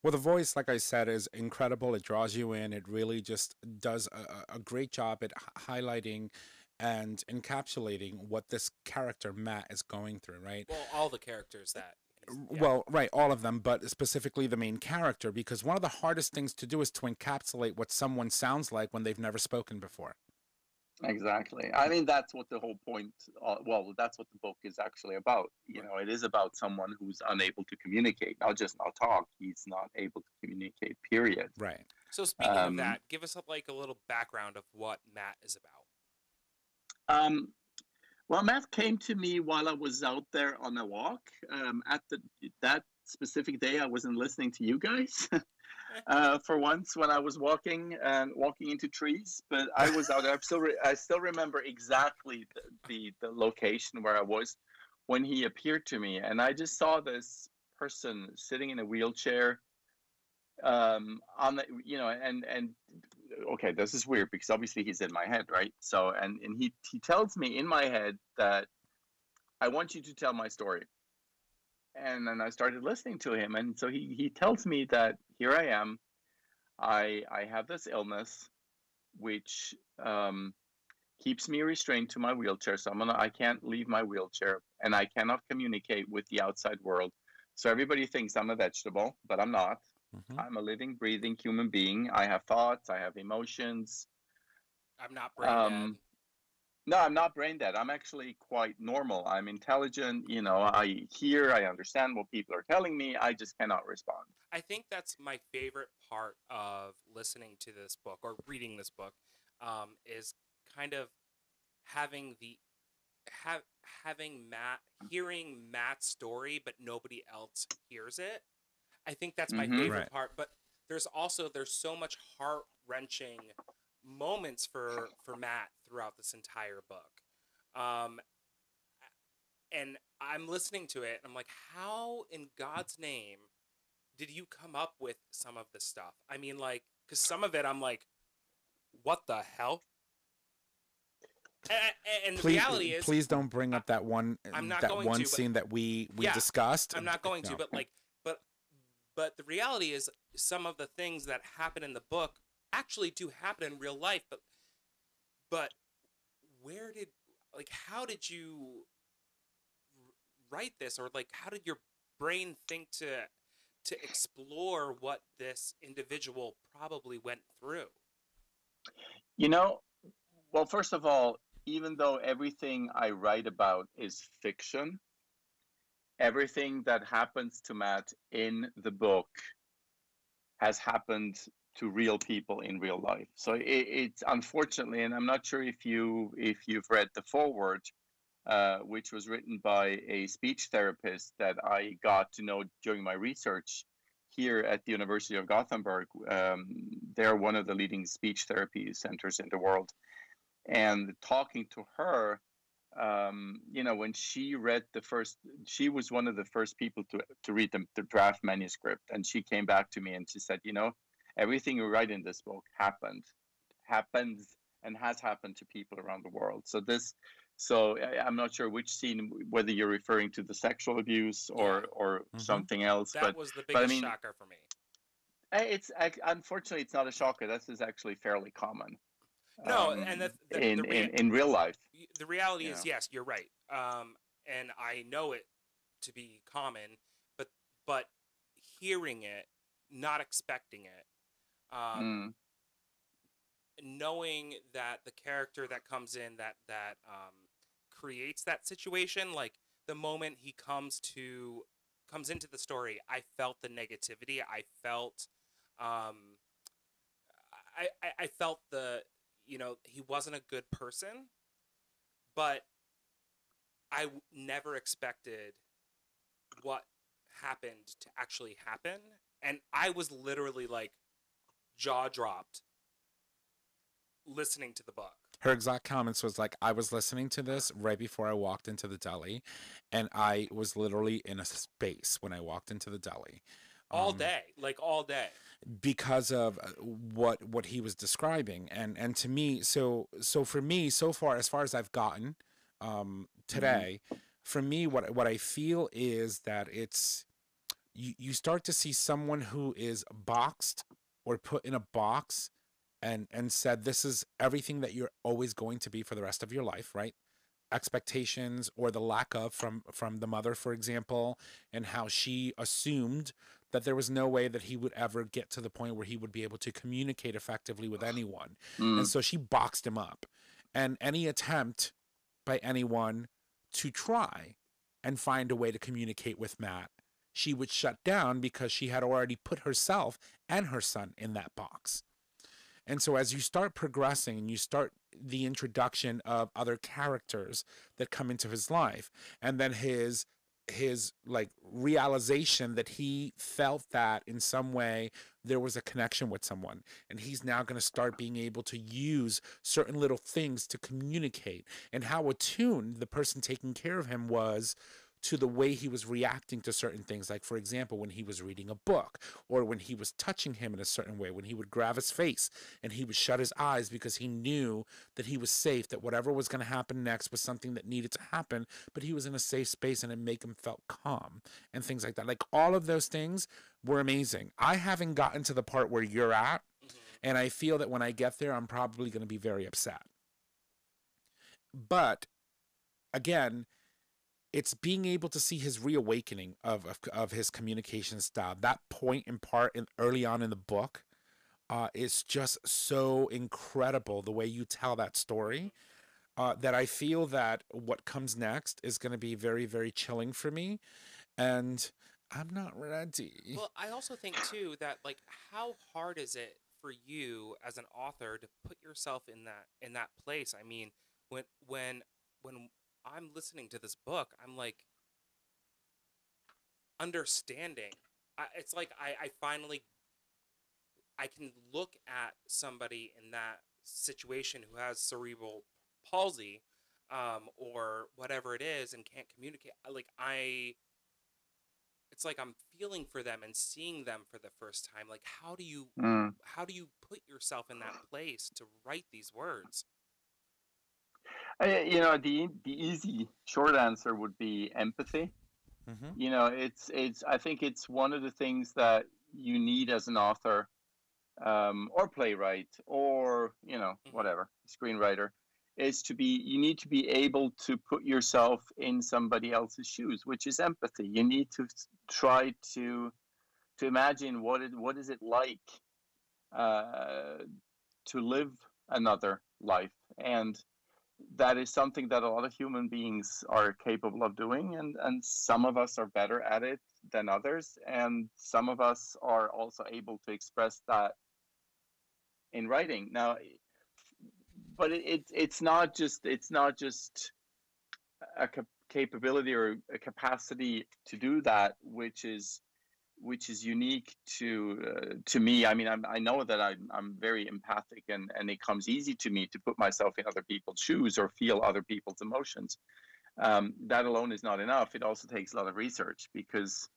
Well, the voice, like I said, is incredible. It draws you in. It really just does a great job at highlighting and encapsulating what this character Matt is going through, right? Well, all the characters that. Yeah. Well, right, all of them, but specifically the main character, because one of the hardest things to do is to encapsulate what someone sounds like when they've never spoken before. Exactly. I mean, that's what the whole point, that's what the book is actually about. You know, it is about someone who's unable to communicate, not talk. He's not able to communicate, period. Right. So speaking of that, give us a little background of what Matt is about. Well, Matt came to me while I was out there on a walk. At that specific day, I wasn't listening to you guys for once when I was walking into trees. But I was out there. I still remember exactly the location where I was when he appeared to me, and I just saw this person sitting in a wheelchair. Okay, this is weird because obviously he's in my head, right? So, and he tells me in my head that I want you to tell my story. And then I started listening to him. And so he tells me that here I am. I have this illness, which keeps me restrained to my wheelchair. So I can't leave my wheelchair, and I cannot communicate with the outside world. So everybody thinks I'm a vegetable, but I'm not. Mm-hmm. I'm a living, breathing human being. I have thoughts. I have emotions. I'm not brain dead. No, I'm not brain dead. I'm actually quite normal. I'm intelligent. You know, I hear, I understand what people are telling me. I just cannot respond. I think that's my favorite part of listening to this book or reading this book, is kind of having hearing Matt's story, but nobody else hears it. I think that's my favorite part, but there's so much heart-wrenching moments for Matt throughout this entire book. And I'm listening to it, and I'm like, how in God's name did you come up with some of this stuff? I mean, like, because some of it I'm like, what the hell? And the reality is, please don't bring up that one scene that we discussed. I'm not going to, but the reality is some of the things that happen in the book actually do happen in real life. But how did you write this, or like how did your brain think to explore what this individual probably went through? You know, well, first of all, even though everything I write about is fiction, everything that happens to Matt in the book has happened to real people in real life. So it's unfortunately, and I'm not sure if you've read the foreword, which was written by a speech therapist that I got to know during my research. here at the University of Gothenburg. They're one of the leading speech therapy centers in the world. And talking to her, when she read she was one of the first people to read the draft manuscript. And she came back to me and she said, everything you write in this book happens and has happened to people around the world. So I'm not sure which scene, whether you're referring to the sexual abuse or something else. That was the biggest shocker for me. Unfortunately, it's not a shocker. This is actually fairly common. No, and in real life. The reality is, yes, you're right. And I know it to be common, but hearing it, not expecting it, knowing that the character that comes in that creates that situation, like the moment he comes into the story, I felt the negativity. I felt, I felt he wasn't a good person, but I never expected what happened to actually happen. And I was literally like jaw dropped listening to the book. Her exact comments was like, I was listening to this right before I walked into the deli, and I was literally in a space when I walked into the deli. All day, because of what he was describing, and to me, so for me, so far as I've gotten today, for me, what I feel is that it's you start to see someone who is boxed or put in a box and said, this is everything that you're always going to be for the rest of your life, right? Expectations or the lack of from the mother, for example, and how she assumed that there was no way that he would ever get to the point where he would be able to communicate effectively with anyone. And so she boxed him up. And any attempt by anyone to try and find a way to communicate with Matt, she would shut down because she had already put herself and her son in that box. And so as you start progressing and you start the introduction of other characters that come into his life, and then his like realization that he felt that in some way there was a connection with someone, and he's now going to start being able to use certain little things to communicate, and how attuned the person taking care of him was to the way he was reacting to certain things. Like, for example, when he was reading a book, or when he was touching him in a certain way, when he would grab his face and he would shut his eyes because he knew that he was safe, that whatever was going to happen next was something that needed to happen, but he was in a safe space and it made him felt calm and things like that. Like, all of those things were amazing. I haven't gotten to the part where you're at, and I feel that when I get there, I'm probably going to be very upset. But again, it's being able to see his reawakening of his communication style. That point in part early on in the book is just so incredible, the way you tell that story, that I feel that what comes next is going to be very, very chilling for me, and I'm not ready. Well, I also think too that, like, how hard is it for you as an author to put yourself in that place? I mean, when I'm listening to this book, I'm like understanding. It's like I finally can look at somebody in that situation who has cerebral palsy, or whatever it is, and can't communicate. It's like I'm feeling for them and seeing them for the first time. Like, how do you put yourself in that place to write these words? The easy short answer would be empathy. I think it's one of the things that you need as an author, or playwright, or whatever, screenwriter, is you need to be able to put yourself in somebody else's shoes, which is empathy. You need to try to imagine what is it like to live another life, and that is something that a lot of human beings are capable of doing, and some of us are better at it than others, and some of us are also able to express that in writing. Now, but it's not just a capability or a capacity to do that, which is which is unique to me. I mean, I know that I'm very empathic, and it comes easy to me to put myself in other people's shoes or feel other people's emotions. That alone is not enough. It also takes a lot of research, because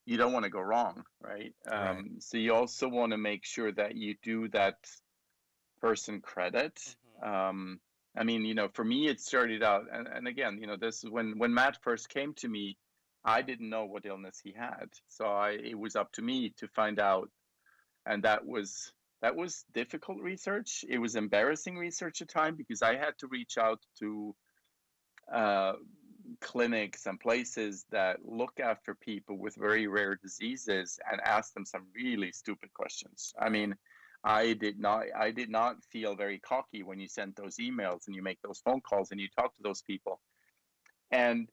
you don't want to go wrong, right? Right. So you also want to make sure that you do that person credit. I mean, you know, for me, it started out, and again, you know, this is when Matt first came to me, I didn't know what illness he had, so it was up to me to find out, and that was difficult research. It was embarrassing research at time, because I had to reach out to clinics and places that look after people with very rare diseases and ask them some really stupid questions. I mean, I did not feel very cocky when you send those emails and you make those phone calls and you talk to those people. And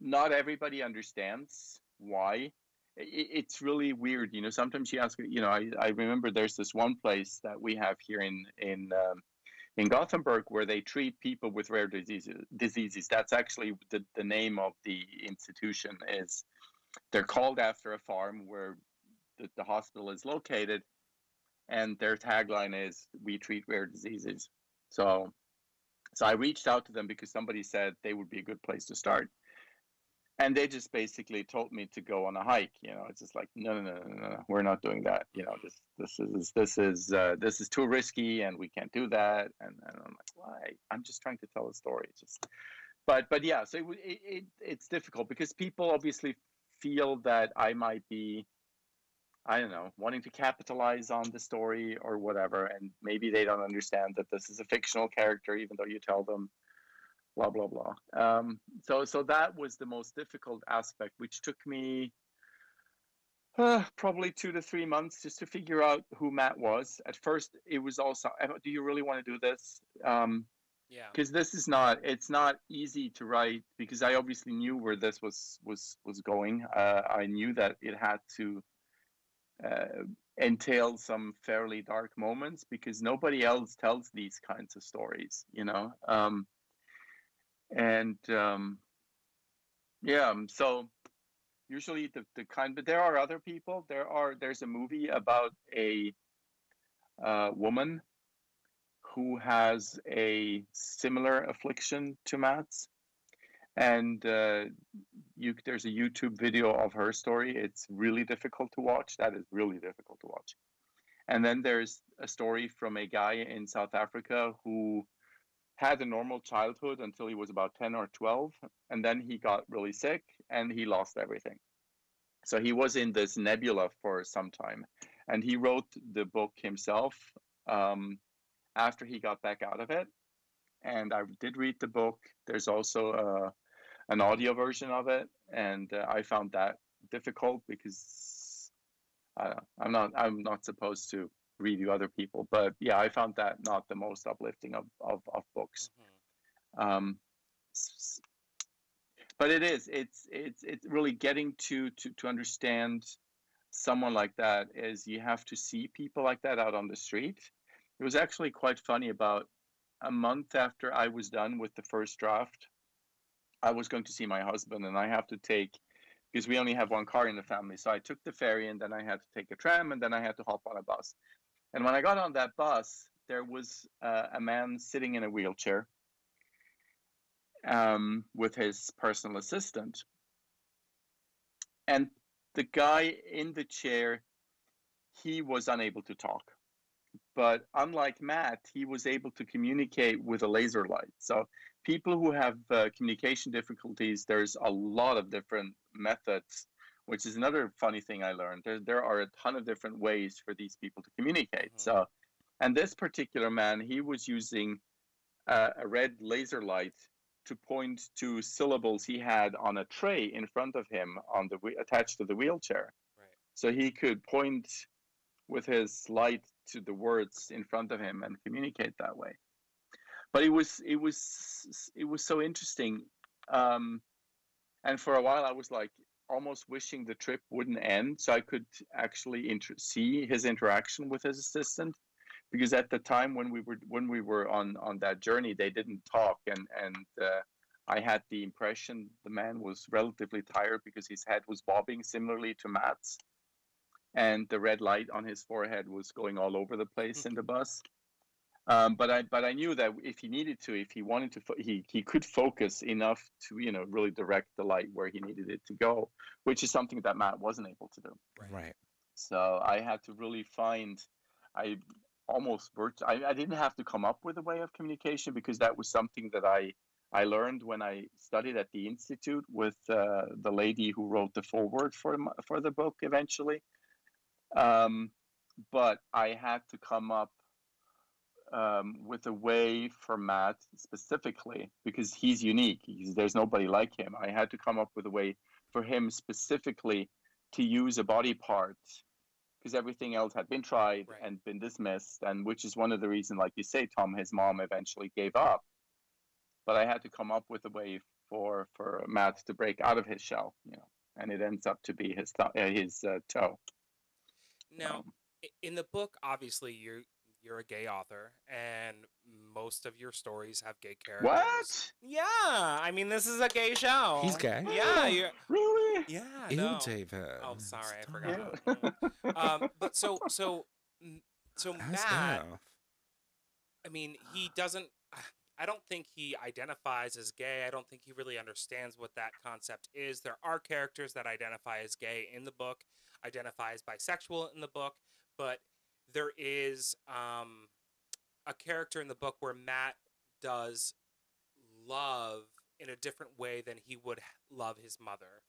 not everybody understands why. It's really weird. You know, sometimes you ask, you know, I remember there's this one place that we have here in Gothenburg where they treat people with rare diseases. That's actually the name of the institution. Is they're called after a farm where the hospital is located, and their tagline is "We treat rare diseases." So I reached out to them because somebody said they would be a good place to start. And they just basically told me to go on a hike. You know, it's just like, no, we're not doing that. You know, this is too risky, and we can't do that. And I'm like, why? I'm just trying to tell a story. But yeah. So it's difficult, because people obviously feel that I might be, I don't know, wanting to capitalize on the story or whatever, and maybe they don't understand that this is a fictional character, even though you tell them. Blah blah blah. So that was the most difficult aspect, which took me probably 2 to 3 months just to figure out who Matt was. At first, it was also, do you really want to do this? Yeah. Because it's not easy to write, because I obviously knew where this was going. I knew that it had to entail some fairly dark moments, because nobody else tells these kinds of stories, you know. So usually the kind, but there are other people. There's a movie about a woman who has a similar affliction to Matt's, and there's a YouTube video of her story. It's really difficult to watch. That is really difficult to watch. And then there's a story from a guy in South Africa who had a normal childhood until he was about 10 or 12, and then he got really sick and he lost everything. So he was in this nebula for some time, and he wrote the book himself after he got back out of it. And I did read the book. There's also an audio version of it, and I found that difficult, because I'm not supposed to review other people, but yeah, I found that not the most uplifting of books. But it's really getting to understand someone like that, is you have to see people like that out on the street. It was actually quite funny. About a month after I was done with the first draft, I was going to see my husband, and I have to take, because we only have one car in the family, so I took the ferry, and then I had to take a tram, and then I had to hop on a bus. And when I got on that bus, there was a man sitting in a wheelchair with his personal assistant. And the guy in the chair, he was unable to talk. But unlike Matt, he was able to communicate with a laser light. So people who have communication difficulties, there's a lot of different methods, which is another funny thing I learned. There are a ton of different ways for these people to communicate. So, and this particular man, he was using a red laser light to point to syllables he had on a tray in front of him attached to the wheelchair. Right. So he could point with his light to the words in front of him and communicate that way. But it was so interesting. And for a while I was like almost wishing the trip wouldn't end, so I could actually see his interaction with his assistant, because at the time when we were on that journey, they didn't talk, and I had the impression the man was relatively tired because his head was bobbing similarly to Matt's, and the red light on his forehead was going all over the place in the bus. But I knew that if he needed to, if he wanted to, he could focus enough to really direct the light where he needed it to go, which is something that Matt wasn't able to do. Right. So I had to really find. I didn't have to come up with a way of communication, because that was something that I learned when I studied at the Institute with the lady who wrote the foreword for the book eventually. But I had to come up with a way for Matt specifically, because he's unique. There's nobody like him. I had to come up with a way for him specifically to use a body part, because everything else had been tried and been dismissed, and which is one of the reasons, like you say, Tom, his mom eventually gave up. But I had to come up with a way for Matt to break out of his shell, and it ends up to be his toe. Now, in the book, obviously, you're a gay author, and most of your stories have gay characters. What? Yeah, I mean, this is a gay show. He's gay? Yeah. You're, Really? yeah, Ew, no. David. Oh, sorry, Stop. I forgot. But so Matt, I mean, he doesn't, I don't think he identifies as gay. I don't think he really understands what that concept is. There are characters that identify as gay in the book, identify as bisexual in the book, but there is a character in the book where Matt does love in a different way than he would love his mother.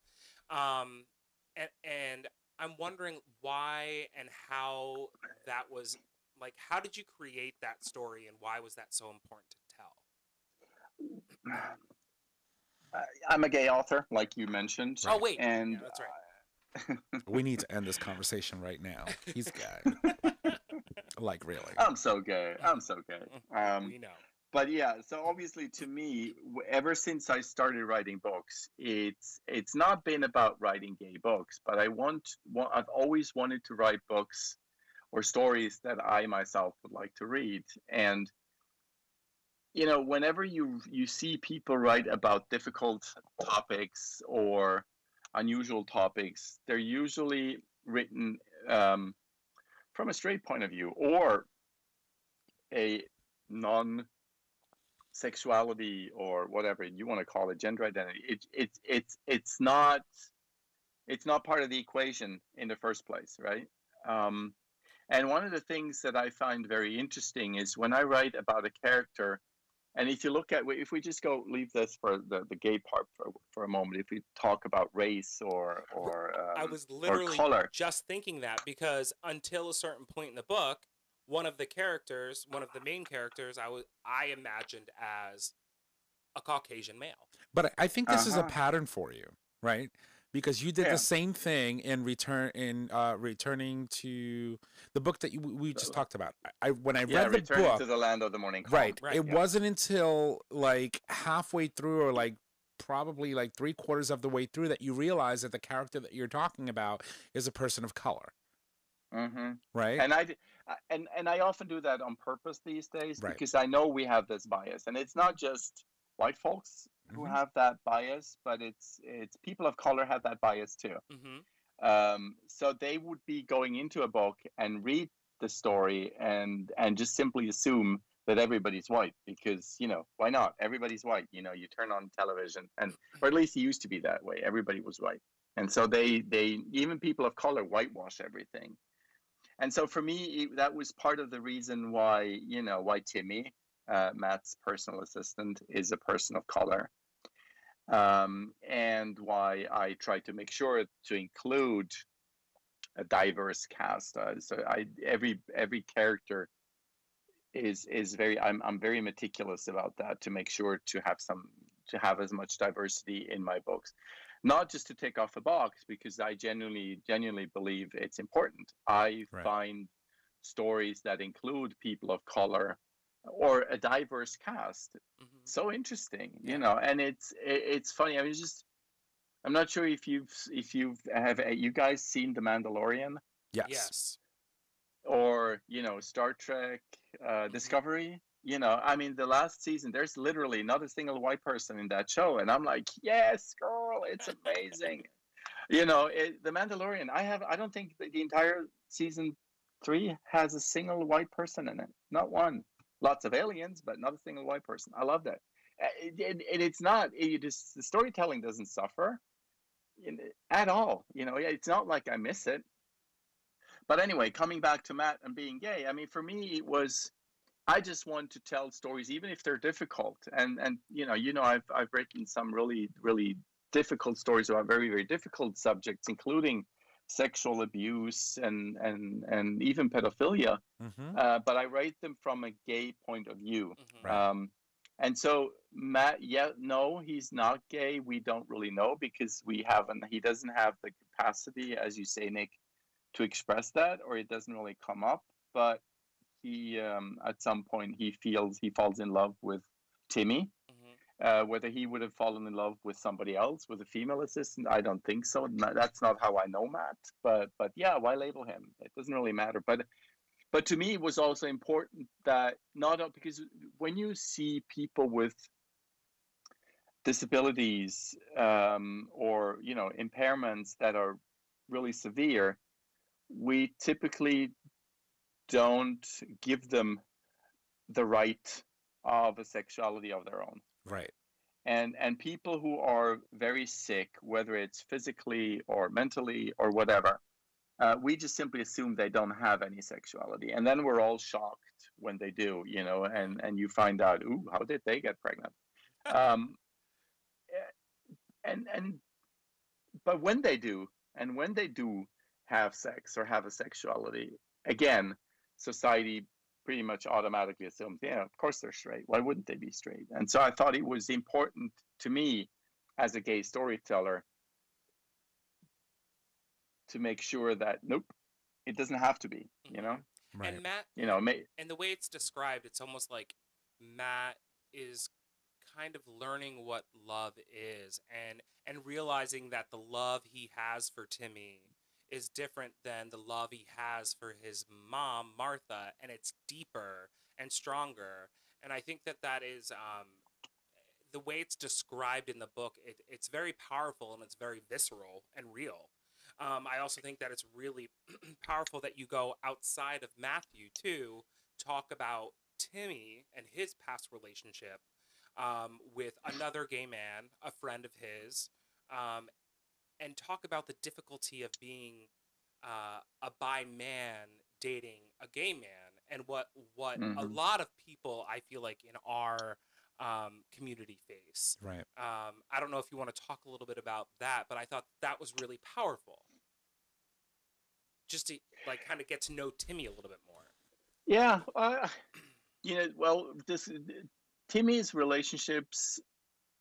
And I'm wondering why and how that was, like, how did you create that story, and why was that so important to tell? I'm a gay author, like you mentioned. Oh, wait. And Yeah, that's right. We need to end this conversation right now. He's gay. Like, really. I'm so gay. We know. But yeah, so obviously to me, ever since I started writing books, it's not been about writing gay books, but I've always wanted to write books or stories that I myself would like to read. And whenever you see people write about difficult topics or unusual topics, they're usually written from a straight point of view, or a non-sexuality, or whatever you want to call it, gender identity. It's not part of the equation in the first place, right? And one of the things that I find very interesting is when I write about a character. And if you look at, if we just leave this for the gay part for a moment, if we talk about race or I was literally or color. just thinking that, because until a certain point in the book, one of the main characters, I imagined as a Caucasian male. But I think this is a pattern for you, right? Because you did the same thing in returning to the book that we just talked about. When I read the Returning book, to the Land of the Morning Calm. right? It wasn't until like halfway through, or like probably like 3/4 of the way through, that you realize that the character that you're talking about is a person of color. Mm-hmm. Right. And I often do that on purpose these days, Right. because I know we have this bias, and it's not just white folks who have that bias, but it's people of color have that bias too. Mm-hmm. So they would be going into a book and read the story and just simply assume that everybody's white, because why not? Everybody's white. You turn on television, or at least it used to be that way. Everybody was white, and so they even people of color whitewash everything. And so for me, that was part of the reason why Timmy, Matt's personal assistant, is a person of color, and why I tried to make sure to include a diverse cast. So every character is very. I'm very meticulous about that, to make sure to have as much diversity in my books. Not just to tick off a box, because I genuinely believe it's important. I find stories that include people of color or a diverse cast so interesting, and it's funny. I mean, I'm not sure if you guys seen The Mandalorian? Yes. Yes. or Star Trek Discovery. I mean, the last season, there's literally not a single white person in that show, and I'm like, yes, girl, it's amazing. The Mandalorian, I don't think the entire season 3 has a single white person in it, not one. Lots of aliens, but not a single white person. I love that. It's not, the storytelling doesn't suffer at all. It's not like I miss it. But anyway, coming back to Matt and being gay, I mean, for me, it was, I just want to tell stories, even if they're difficult. And I've written some really, really difficult stories about very, very difficult subjects, including sexual abuse and even pedophilia. But I write them from a gay point of view. Right. And so Matt, no, he's not gay. We don't really know because he doesn't have the capacity, as you say, Nick, to express that, or it doesn't really come up. But he, at some point, he falls in love with Timmy. Whether he would have fallen in love with somebody else, with a female assistant, I don't think so. That's not how I know Matt. But yeah, why label him? It doesn't really matter. But to me, it was also important that because when you see people with disabilities or impairments that are really severe, we typically don't give them the right of a sexuality of their own. Right. And people who are very sick, whether it's physically or mentally or whatever, we just simply assume they don't have any sexuality. And then we're all shocked when they do, and you find out, ooh, how did they get pregnant? But when they do have sex or have a sexuality, again, society pretty much automatically assumes, yeah, of course they're straight. Why wouldn't they be straight? And so I thought it was important to me as a gay storyteller to make sure that, nope, it doesn't have to be, Right. And Matt, and the way it's described, it's almost like Matt is kind of learning what love is and realizing that the love he has for Timmy is different than the love he has for his mom, Martha, and it's deeper and stronger. And I think that is the way it's described in the book. It's very powerful and it's very visceral and real. I also think that it's really powerful that you go outside of Matthew too, talk about Timmy and his past relationship with another gay man, a friend of his, and talk about the difficulty of being a bi man dating a gay man, and what a lot of people, I feel like, in our community face. Right. I don't know if you want to talk a little bit about that, but I thought that was really powerful. Just to kind of get to know Timmy a little bit more. Yeah, well, Timmy's relationships.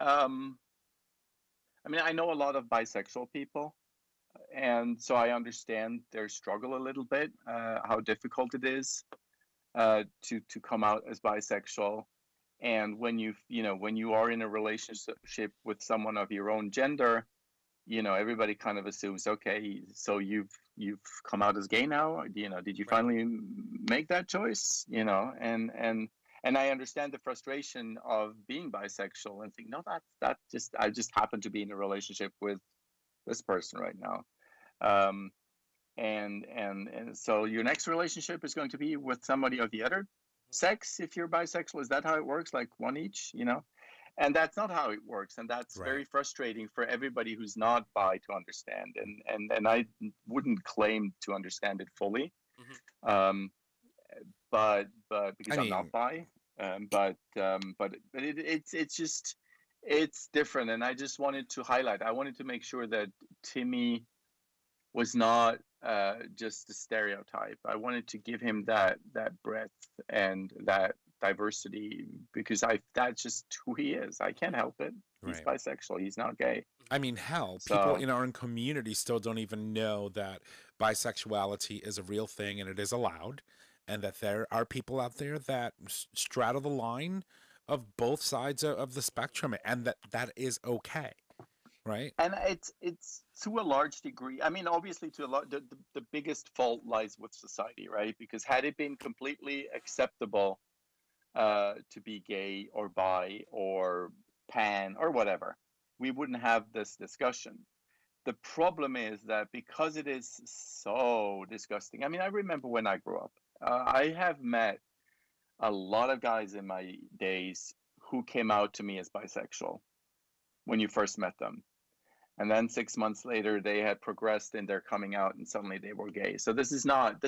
I mean, I know a lot of bisexual people, and so I understand their struggle a little bit, how difficult it is to come out as bisexual. And when you are in a relationship with someone of your own gender, everybody kind of assumes, okay, so you've come out as gay now. Did you finally make that choice? And I understand the frustration of being bisexual and think, no, I just happen to be in a relationship with this person right now. And so your next relationship is going to be with somebody of the other sex if you're bisexual. Is that how it works? Like one each, And that's not how it works, and that's Right. very frustrating for everybody who's not bi to understand. And I wouldn't claim to understand it fully, but because I'm not bi, but it's different. And I just wanted to highlight. I wanted to make sure that Timmy was not just a stereotype. I wanted to give him that breadth and that diversity, because that's just who he is. I can't help it. He's Right. bisexual. He's not gay. I mean, hell, So- people in our own community still don't even know that bisexuality is a real thing and it is allowed, and that there are people out there that straddle the line of both sides of the spectrum, and that is okay. right? And it's to a large degree. I mean, obviously, to a lot, the biggest fault lies with society, right? Because had it been completely acceptable to be gay or bi or pan or whatever, we wouldn't have this discussion. The problem is that because it is so disgusting. I mean, I remember when I grew up, I have met a lot of guys in my days who came out to me as bisexual when you first met them. And then 6 months later, they had progressed in their coming out, and suddenly they were gay. So this is not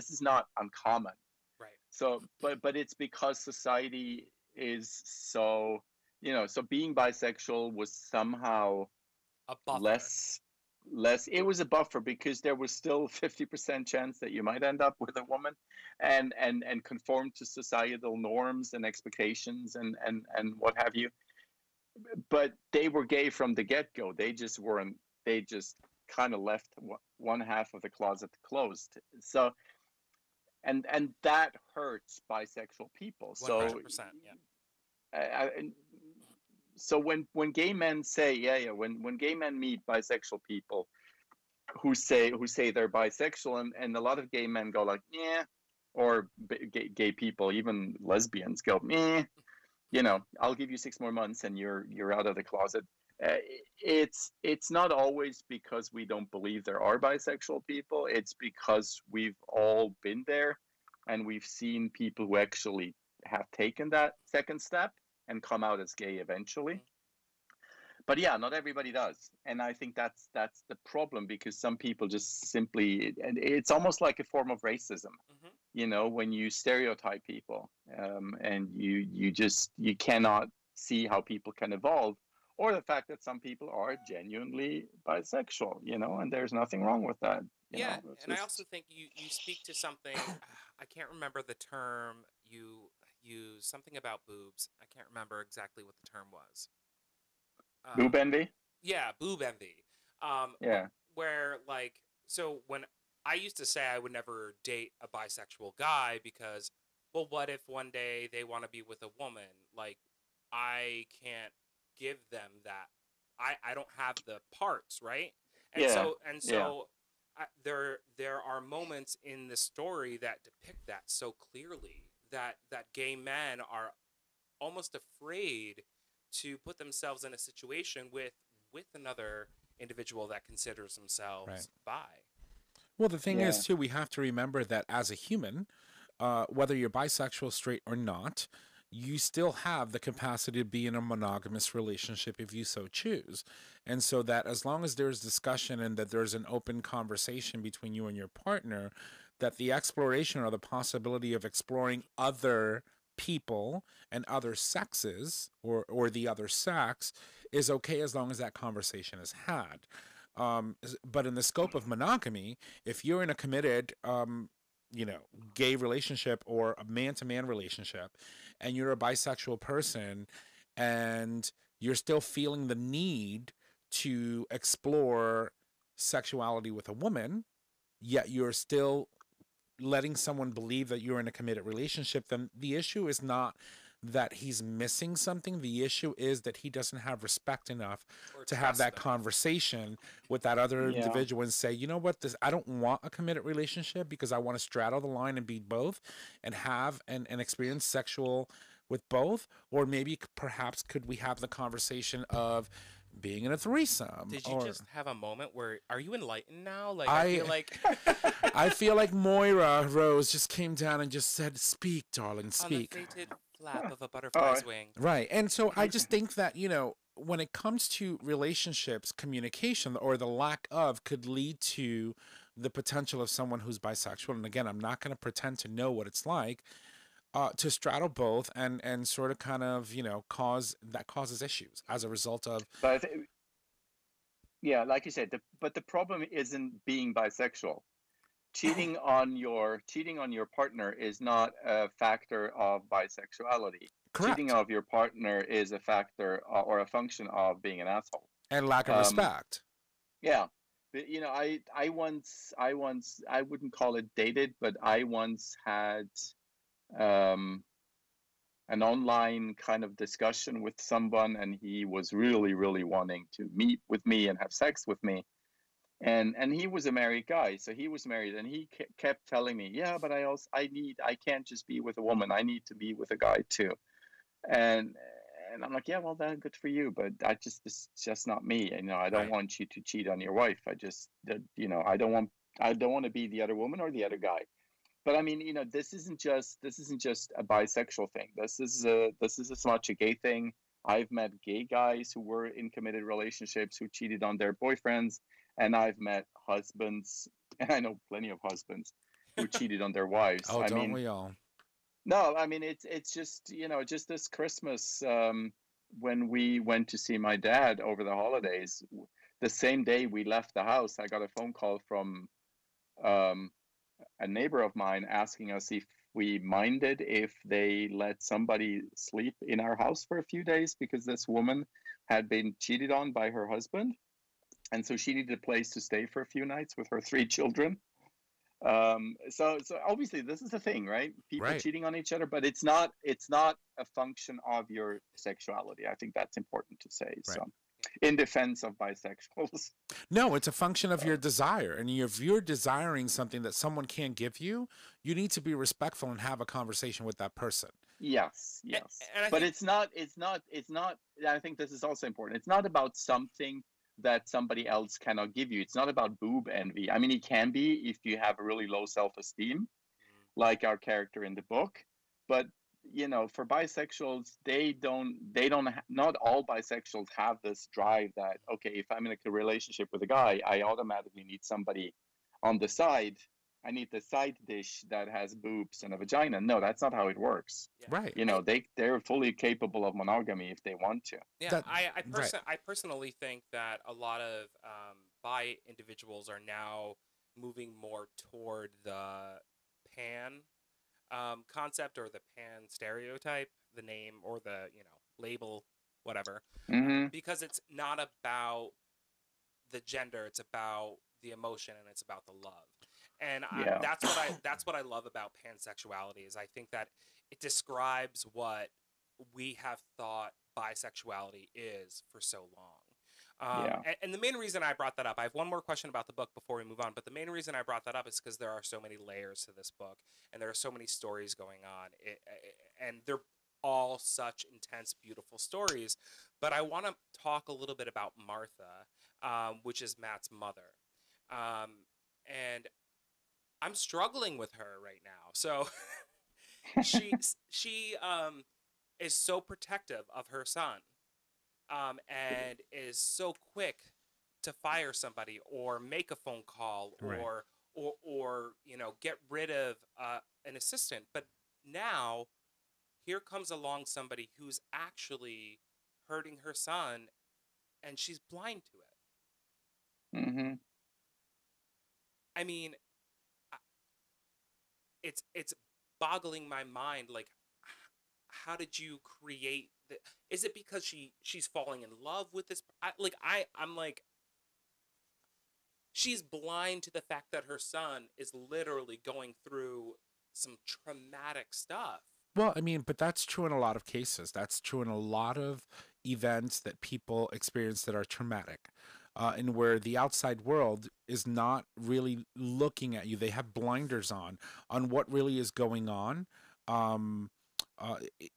uncommon. Right. So, but it's because society is so, so being bisexual was somehow A buffer. less. It was a buffer because there was still 50% chance that you might end up with a woman, and conform to societal norms and expectations and what have you. But they were gay from the get-go. They just weren't. They just kind of left one half of the closet closed. So, and that hurts bisexual people. 100%. So, Yeah. so when gay men say, when gay men meet bisexual people who say they're bisexual, and a lot of gay men go like, yeah, or gay people, even lesbians go, I'll give you 6 more months and you're out of the closet. It's not always because we don't believe there are bisexual people. It's because we've all been there, and we've seen people who actually have taken that second step and come out as gay eventually. But yeah, not everybody does, and I think that's the problem, because some people just simply, and it's almost like a form of racism. When you stereotype people, and you cannot see how people can evolve, or the fact that some people are genuinely bisexual, and there's nothing wrong with that. Yeah, and I also think you speak to something. I can't remember the term you use. Something about boobs. I can't remember exactly what the term was. Boob envy. Yeah, boob envy. Yeah. Where so when I used to say I would never date a bisexual guy because, well, what if one day they want to be with a woman? Like, I can't give them that. I don't have the parts, right? And so there are moments in the story that depict that so clearly, that gay men are almost afraid to put themselves in a situation with another individual that considers themselves bi. Well, the thing is, too, we have to remember that as a human, whether you're bisexual, straight, or not, you still have the capacity to be in a monogamous relationship if you so choose. And so that as long as there's discussion and that there's an open conversation between you and your partner, that the exploration or the possibility of exploring other people and other sexes or the other sex is okay as long as that conversation is had. But in the scope of monogamy, if you're in a committed, gay relationship or a man-to-man relationship, and you're a bisexual person, and you're still feeling the need to explore sexuality with a woman, yet you're still letting someone believe that you're in a committed relationship, then the issue is not that he's missing something. The issue is that he doesn't have respect enough to have that conversation with that other individual and say, you know what, I don't want a committed relationship because I want to straddle the line and be both and have and experience sexual with both. Or maybe perhaps could we have the conversation of being in a threesome? Did you just have a moment where, are you enlightened now? Like, I feel like I feel like Moira Rose just came down and just said, "Speak, darling, speak." On the fated flap of a butterfly's wing. Right. And so I just think that, when it comes to relationships, communication or the lack of could lead to the potential of someone who's bisexual. And again, I'm not going to pretend to know what it's like to straddle both and sort of kind of, causes issues as a result of. But like you said, but the problem isn't being bisexual. Cheating on your partner is not a factor of bisexuality. Correct. Cheating of your partner is a factor or a function of being an asshole and lack of respect. Yeah, but I once I wouldn't call it dated, but I once had an online kind of discussion with someone, and he was really, really wanting to meet with me and have sex with me. And he was a married guy, so he was married, and he kept telling me, yeah, but I can't just be with a woman, I need to be with a guy too. And I'm like, yeah, well, that's good for you, but this is just not me. I don't want you to cheat on your wife. I don't want to be the other woman or the other guy. But I mean, this isn't just a bisexual thing. This is as much a gay thing. I've met gay guys who were in committed relationships who cheated on their boyfriends, and I've met husbands, and I know plenty of husbands who cheated on their wives. Oh, don't we all? No, I mean, it's just, just this Christmas, when we went to see my dad over the holidays, the same day we left the house, I got a phone call from a neighbor of mine asking us if we minded if they let somebody sleep in our house for a few days, because this woman had been cheated on by her husband. And so she needed a place to stay for a few nights with her 3 children. So obviously this is a thing, right? People cheating on each other, but it's not a function of your sexuality. I think that's important to say. Right. So in defense of bisexuals. No, it's a function of your desire. And if you're desiring something that someone can't give you, you need to be respectful and have a conversation with that person. Yes. But it's not, I think this is also important. It's not about something that somebody else cannot give you. It's not about boob envy. I mean, it can be if you have a really low self-esteem, like our character in the book. But for bisexuals, not all bisexuals have this drive that, okay, if I'm in a relationship with a guy, I automatically need somebody on the side. I need the side dish that has boobs and a vagina. No, that's not how it works. Yeah. Right. They're fully capable of monogamy if they want to. Yeah, I personally think that a lot of bi individuals are now moving more toward the pan concept, or the pan stereotype, the name or the label, whatever, because it's not about the gender, it's about the emotion, and it's about the love. And that's what I love about pansexuality, is I think that it describes what we have thought bisexuality is for so long. And the main reason I brought that up, I have one more question about the book before we move on, but the main reason I brought that up is because there are so many layers to this book, and there are so many stories going on, and they're all such intense, beautiful stories. But I want to talk a little bit about Martha, which is Matt's mother. And I'm struggling with her right now. So she is so protective of her son, and is so quick to fire somebody or make a phone call, or get rid of an assistant. But now here comes along somebody who's actually hurting her son, and she's blind to it. I mean, it's boggling my mind. Like, how did you create the? Is it because she's falling in love with this? I'm like, she's blind to the fact that her son is literally going through some traumatic stuff. Well, I mean, but that's true in a lot of cases. That's true in a lot of events that people experience that are traumatic. And where the outside world is not really looking at you. They have blinders on what really is going on.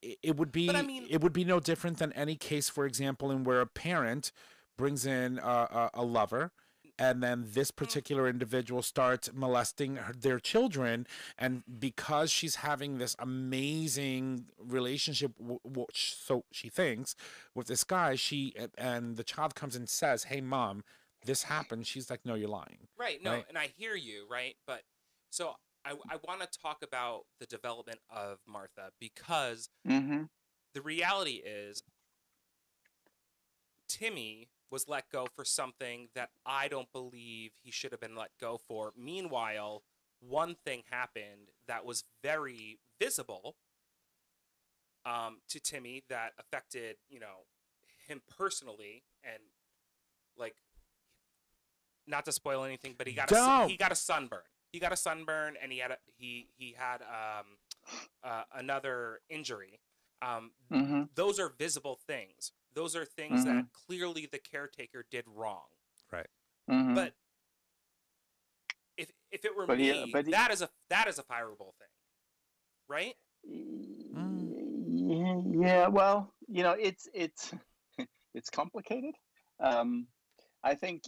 It would be, it would be no different than any case, for example, in where a parent brings in a lover, and then this particular individual starts molesting their children, and because she's having this amazing relationship, so she thinks, with this guy, and the child comes and says, "Hey, mom, this happened." She's like, "No, you're lying." Right. No, and I hear you. Right, but so I want to talk about the development of Martha, because the reality is Timmy was let go for something that I don't believe he should have been let go for. Meanwhile, one thing happened that was very visible to Timmy that affected, him personally, and like, not to spoil anything, but he got a sunburn. He got a sunburn, and he had another injury. Those are visible things. Those are things that clearly the caretaker did wrong. Right. But if it were me, that is a fireable thing, right? Yeah. Well, it's it's complicated. I think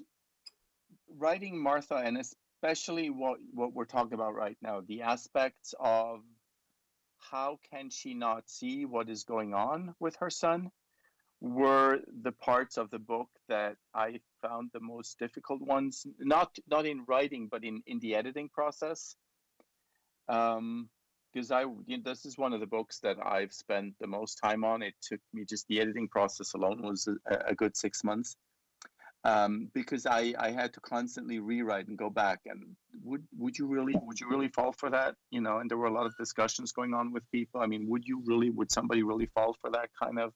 writing Martha, and especially what we're talking about right now, the aspects of how can she not see what is going on with her son, were the parts of the book that I found the most difficult ones. Not in writing, but in the editing process. Because this is one of the books that I've spent the most time on. It took me, just the editing process alone was a good 6 months. Because I had to constantly rewrite and go back, and would you really fall for that? And there were a lot of discussions going on with people. I mean, would somebody really fall for that kind of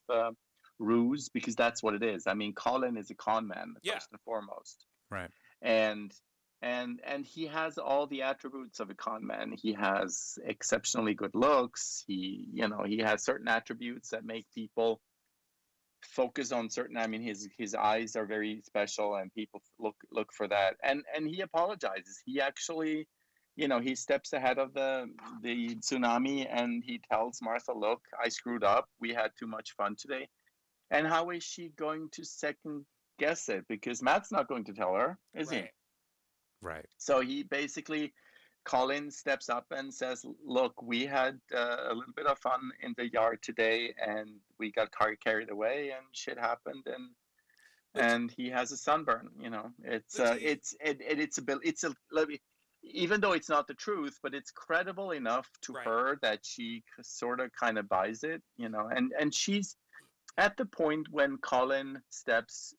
ruse? Because that's what it is. I mean, Colin is a con man, first and foremost. Right. And he has all the attributes of a con man. He has exceptionally good looks. He has certain attributes that make people focus on certain. I mean, his eyes are very special, and people look for that. And he apologizes. He actually, he steps ahead of the tsunami, and he tells Martha, "Look, I screwed up. We had too much fun today." And how is she going to second guess it? Because Matt's not going to tell her, is he? Right. So he basically, Colin steps up and says, "Look, we had a little bit of fun in the yard today, and we got carried away, and shit happened, and he has a sunburn." Even though it's not the truth, but it's credible enough to her that she sort of kind of buys it, and she's at the point when Colin steps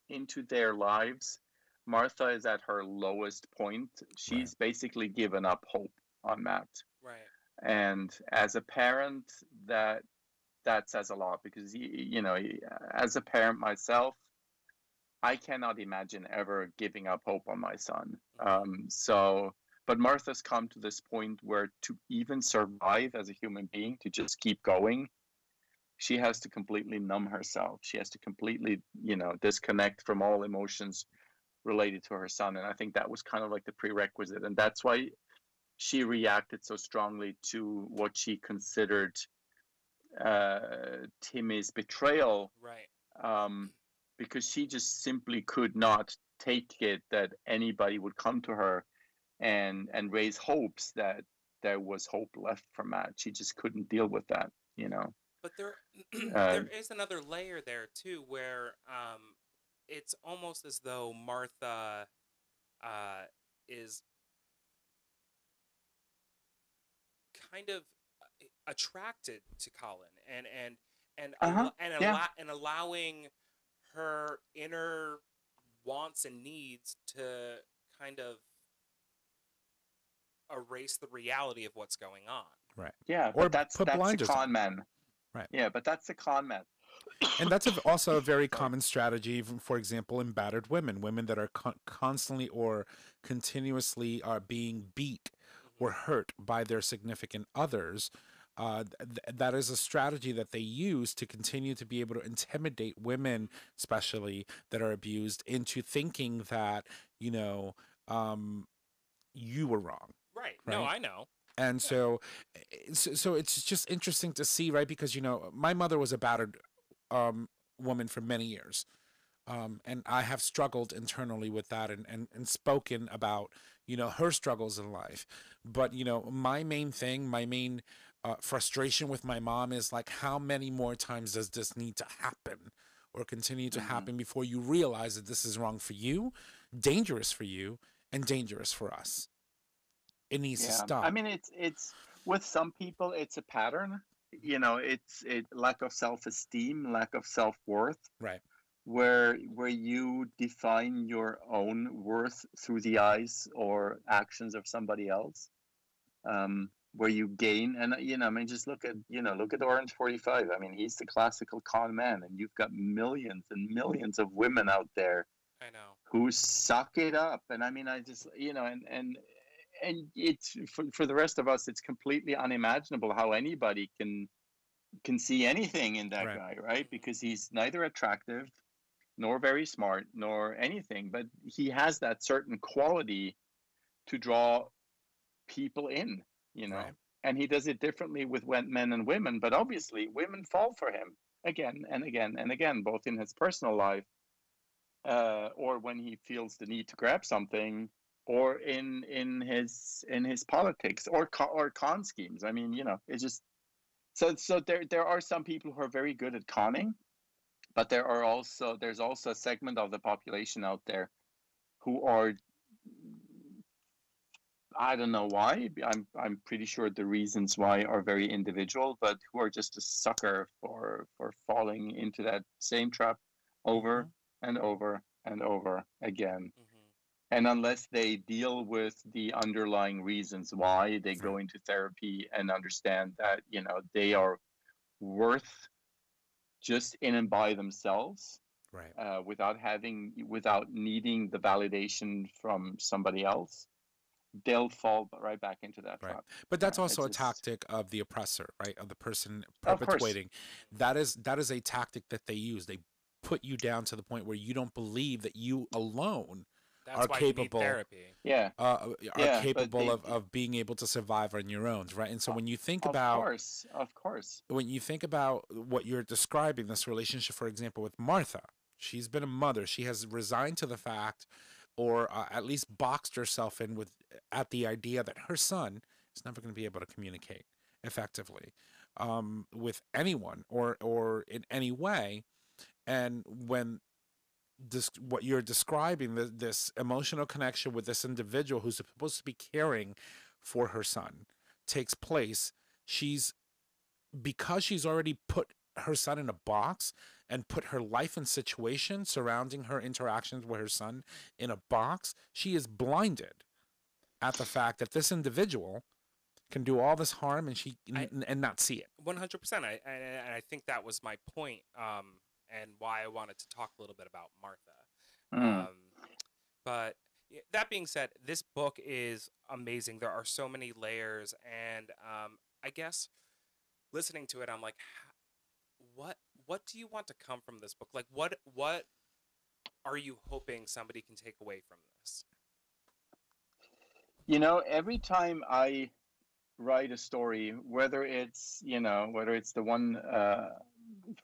into their lives. Martha is at her lowest point. She's basically given up hope on Matt. Right. And as a parent, that says a lot, because as a parent myself, I cannot imagine ever giving up hope on my son. But Martha's come to this point where to even survive as a human being, to just keep going, she has to completely numb herself. She has to completely, disconnect from all emotions related to her son. And I think that was kind of like the prerequisite. And that's why she reacted so strongly to what she considered Timmy's betrayal. Right. Because she just simply could not take it that anybody would come to her and raise hopes that there was hope left for Matt. She just couldn't deal with that, But there is another layer there too, where it's almost as though Martha is kind of attracted to Colin and allowing her inner wants and needs to kind of erase the reality of what's going on. Right. Yeah, but that's the con man. Right. Yeah, but that's the con man. And that's also a very common strategy, for example, in battered women that are constantly or continuously are being beat or hurt by their significant others. That is a strategy that they use to continue to be able to intimidate women, especially that are abused, into thinking that, you were wrong. Right. No, I know. And so it's just interesting to see, right? Because, my mother was a battered woman for many years. And I have struggled internally with that and spoken about, her struggles in life. But, my main frustration with my mom is like, how many more times does this need to happen or continue to happen before you realize that this is wrong for you, dangerous for you, and dangerous for us? It needs to stop. I mean, it's with some people, it's a pattern. It's lack of self-esteem, lack of self-worth. Right. Where you define your own worth through the eyes or actions of somebody else. Where you gain, and I mean, just look at Orange 45. I mean, he's the classical con man, and you've got millions and millions of women out there. I know. Who suck it up, and I mean, I just and it's for the rest of us, it's completely unimaginable how anybody can can see anything in that Right. guy, right? Because he's neither attractive nor very smart nor anything, but he has that certain quality to draw people in, you know. Right. And he does it differently with men and women, but obviously women fall for him again and again and again, both in his personal life, or when he feels the need to grab something, or in his politics or con schemes. I mean, you know, it's just so there are some people who are very good at conning, but there's also a segment of the population out there who are, I don't know why. I'm pretty sure the reasons why are very individual, but who are just a sucker for falling into that same trap over Mm-hmm. and over and over again. Mm-hmm. And unless they deal with the underlying reasons why, they go Right. into therapy and understand that, you know, they are worth just in and by themselves, Right. without needing the validation from somebody else, they'll fall right back into that Right. trap. But that's also It's a just, tactic of the oppressor, right? Of the person of course, perpetuating. That is a tactic that they use. They put you down to the point where you don't believe that you alone That's are why you need capable therapy. yeah, are yeah, but capable of being able to survive on your own, right? And so when you think about of course, what you're describing, this relationship, for example, with Martha, she's been a mother. She has resigned to the fact, or at least boxed herself in with at the idea that her son is never going to be able to communicate effectively with anyone or in any way. And when this, what you're describing, this emotional connection with this individual who's supposed to be caring for her son takes place, she's because she's already put her son in a box and put her life and situation surrounding her interactions with her son in a box, she is blinded at the fact that this individual can do all this harm and and not see it. 100%. I think that was my point, and why I wanted to talk a little bit about Martha. mm, But that being said, this book is amazing. There are so many layers, and I guess listening to it, I'm like, what do you want to come from this book? Like, what are you hoping somebody can take away from this? you know, every time I write a story, whether it's, you know, whether it's the one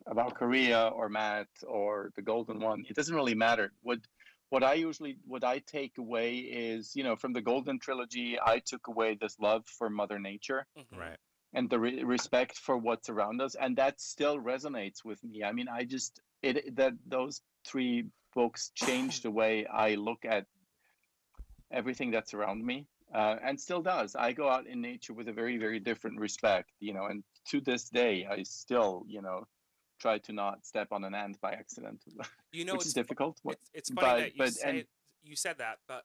about Korea or Matt or the golden one, it doesn't really matter. What I take away is, you know, from the golden trilogy, I took away this love for Mother Nature Mm-hmm. Right. and the respect for what's around us, and that still resonates with me. I mean, I just that those three books changed the way I look at everything that's around me, and still does. I go out in nature with a very, very different respect, you know, and to this day, I still, you know, try to not step on an ant by accident, You know, which is difficult. it's funny that And you said that, but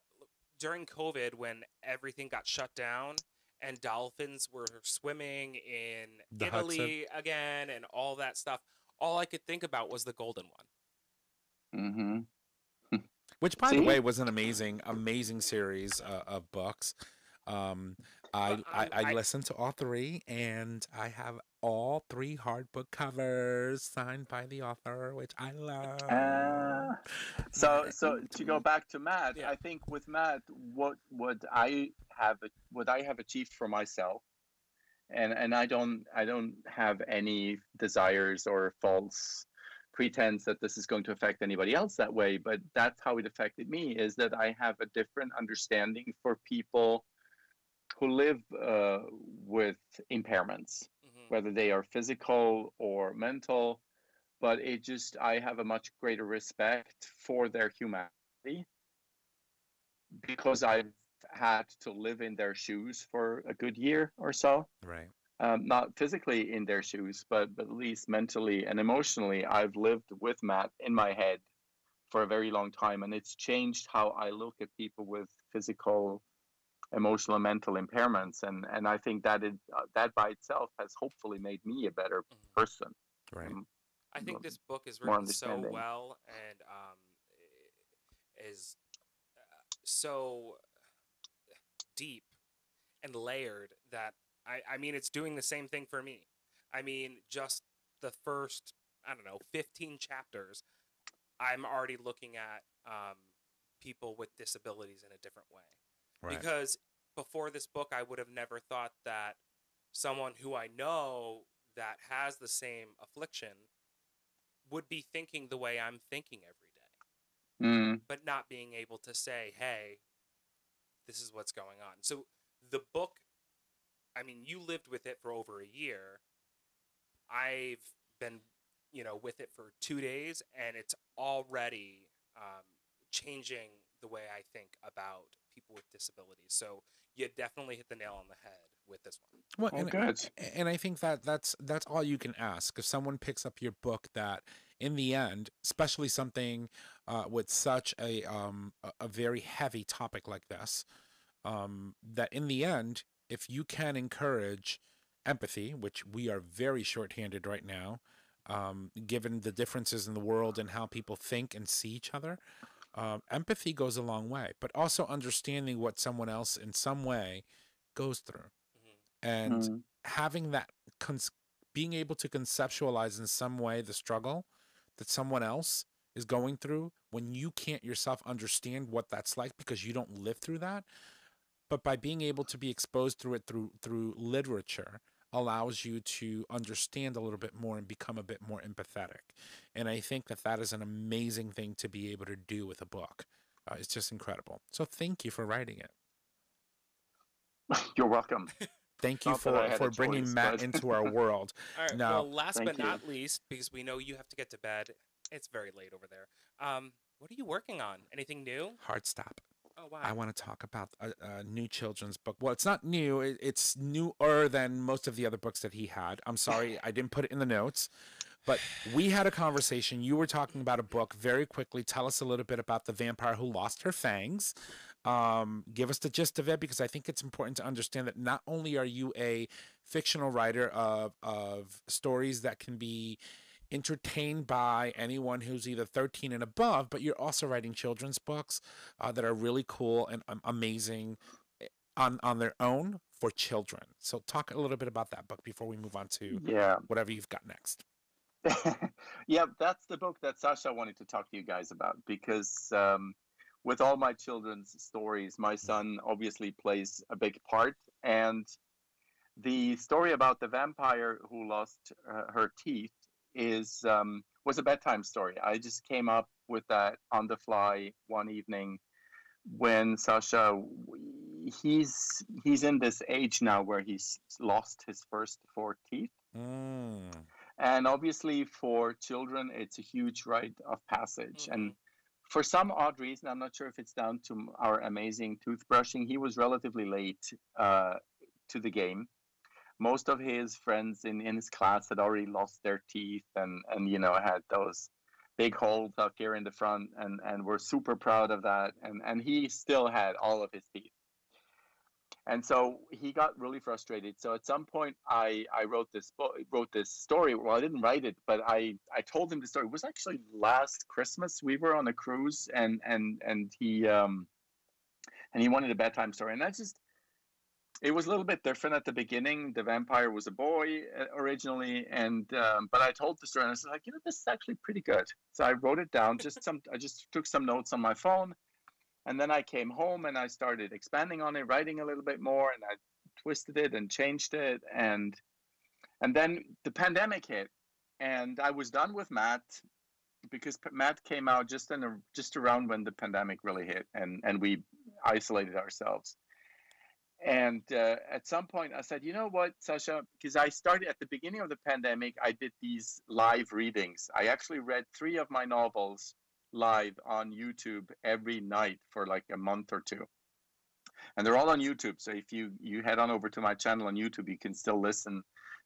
during COVID, when everything got shut down and dolphins were swimming in The Italy again and all that stuff, all I could think about was the golden one. mm-hmm. Which, by the See, way, was an amazing series of books. I listened to all three, and I have all three hardbook covers signed by the author, which I love. so to go back to Matt, Yeah. I think with Matt, what I have achieved for myself, and I don't have any desires or false pretense that this is going to affect anybody else that way, but that's how it affected me, is that I have a different understanding for people who live with impairments, Mm-hmm. whether they are physical or mental, but I have a much greater respect for their humanity because I've had to live in their shoes for a good year or so. Right. Not physically in their shoes, but at least mentally and emotionally, I've lived with Matt in my head for a very long time, and it's changed how I look at people with physical, emotional, and mental impairments, and I think that by itself has hopefully made me a better Mm-hmm. person. Right. I think this book is More written so understanding. well and is so deep and layered that I mean, it's doing the same thing for me. I mean, just the first, I don't know, 15 chapters, I'm already looking at people with disabilities in a different way. Right. Because before this book, I would have never thought that someone who I know that has the same affliction would be thinking the way I'm thinking every day, Mm. but not being able to say, hey, this is what's going on. So the book, I mean, you lived with it for over a year. I've been, with it for 2 days, and it's already changing the way I think about people with disabilities. So you definitely hit the nail on the head with this one. Well, good. and I think that that's all you can ask. If someone picks up your book, that in the end, especially something with such a very heavy topic like this, that in the end, if you can encourage empathy, which we are very shorthanded right now, given the differences in the world and how people think and see each other, empathy goes a long way. But also understanding what someone else in some way goes through, and Mm. having that being able to conceptualize in some way the struggle that someone else is going through when you can't yourself understand what that's like because you don't live through that, but by being able to be exposed through it through literature allows you to understand a little bit more and become a bit more empathetic. And I think that that is an amazing thing to be able to do with a book. It's just incredible. So thank you for writing it. You're welcome. Thank you Not that I had for a bringing choice, Matt but- into our world. All right. Now, Well, last Thank but you. not least, because we know you have to get to bed. It's very late over there. What are you working on? Anything new? hard stop. Oh, wow. I want to talk about a new children's book. Well, it's not new. It's newer than most of the other books that he had. I'm sorry, I didn't put it in the notes. But we had a conversation. You were talking about a book very quickly. Tell us a little bit about the vampire who lost her fangs. Give us the gist of it, because I think it's important to understand that not only are you a fictional writer of stories that can be entertained by anyone who's either 13 and above, but you're also writing children's books that are really cool and amazing on their own for children. So talk a little bit about that book before we move on to Yeah. whatever you've got next. Yeah, that's the book that Sasha wanted to talk to you guys about, because with all my children's stories, my son obviously plays a big part. And the story about the vampire who lost her teeth was a bedtime story. I just came up with that on the fly one evening when Sasha, he's in this age now where he's lost his first 4 teeth. And obviously for children, it's a huge rite of passage. And for some odd reason, I'm not sure if it's down to our amazing toothbrushing, he was relatively late to the game. Most of his friends in his class had already lost their teeth and had those big holes out here in the front and were super proud of that. And he still had all of his teeth. And so he got really frustrated. So at some point, I wrote this story. Well, I didn't write it, but I told him the story. It was actually last Christmas. We were on a cruise, and he wanted a bedtime story. And it was a little bit different at the beginning. The vampire was a boy originally, but I told the story, and I was like, this is actually pretty good. So I wrote it down. I just took some notes on my phone. And then I came home and I started expanding on it, writing a little bit more, and I twisted it and changed it. And then the pandemic hit, and I was done with Matt because Matt came out just around when the pandemic really hit, and we isolated ourselves. And at some point I said, you know what, Sasha, because I started at the beginning of the pandemic, I did these live readings. I actually read 3 of my novels live on YouTube every night for like a month or 2. And they're all on YouTube. So if you head on over to my channel on YouTube, you can still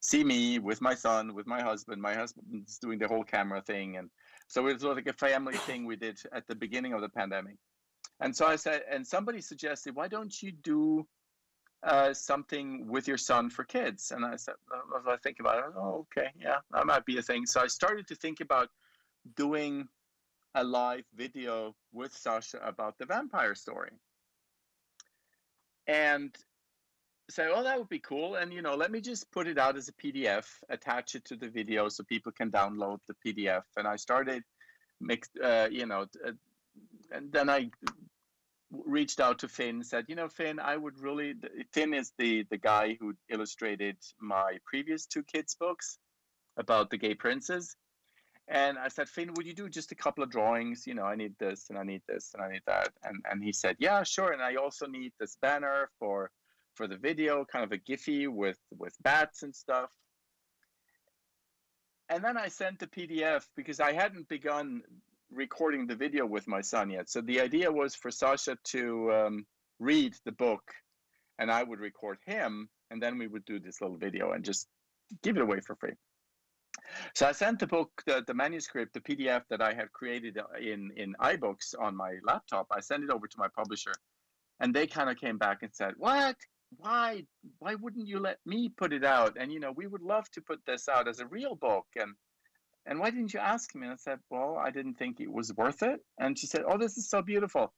see me with my son, with my husband. My husband's doing the whole camera thing. And so it was like a family thing we did at the beginning of the pandemic. And so I said, and somebody suggested, why don't you do something with your son for kids? And I said, as I think about it, oh, okay, yeah, that might be a thing. So I started to think about doing a live video with Sasha about the vampire story. And said, "Oh, that would be cool, and let me just put it out as a PDF, attach it to the video so people can download the PDF." And I started mixed, and then I reached out to Finn, said, Finn, I would really. Finn is the guy who illustrated my previous two kids' books about the gay princes. And I said, Finn, would you do just a couple of drawings? I need this and I need this and I need that. And he said, yeah, sure. And I also need this banner for the video, kind of a Giphy with bats and stuff. And then I sent the PDF because I hadn't begun recording the video with my son yet. So the idea was for Sasha to read the book and I would record him. And then we would do this little video and just give it away for free. So I sent the book, the manuscript, the PDF that I had created in iBooks on my laptop. I sent it over to my publisher, and they kind of came back and said, "What? Why wouldn't you let me put it out? And we would love to put this out as a real book. And why didn't you ask me?" And I said, "Well, I didn't think it was worth it." And she said, "Oh, this is so beautiful."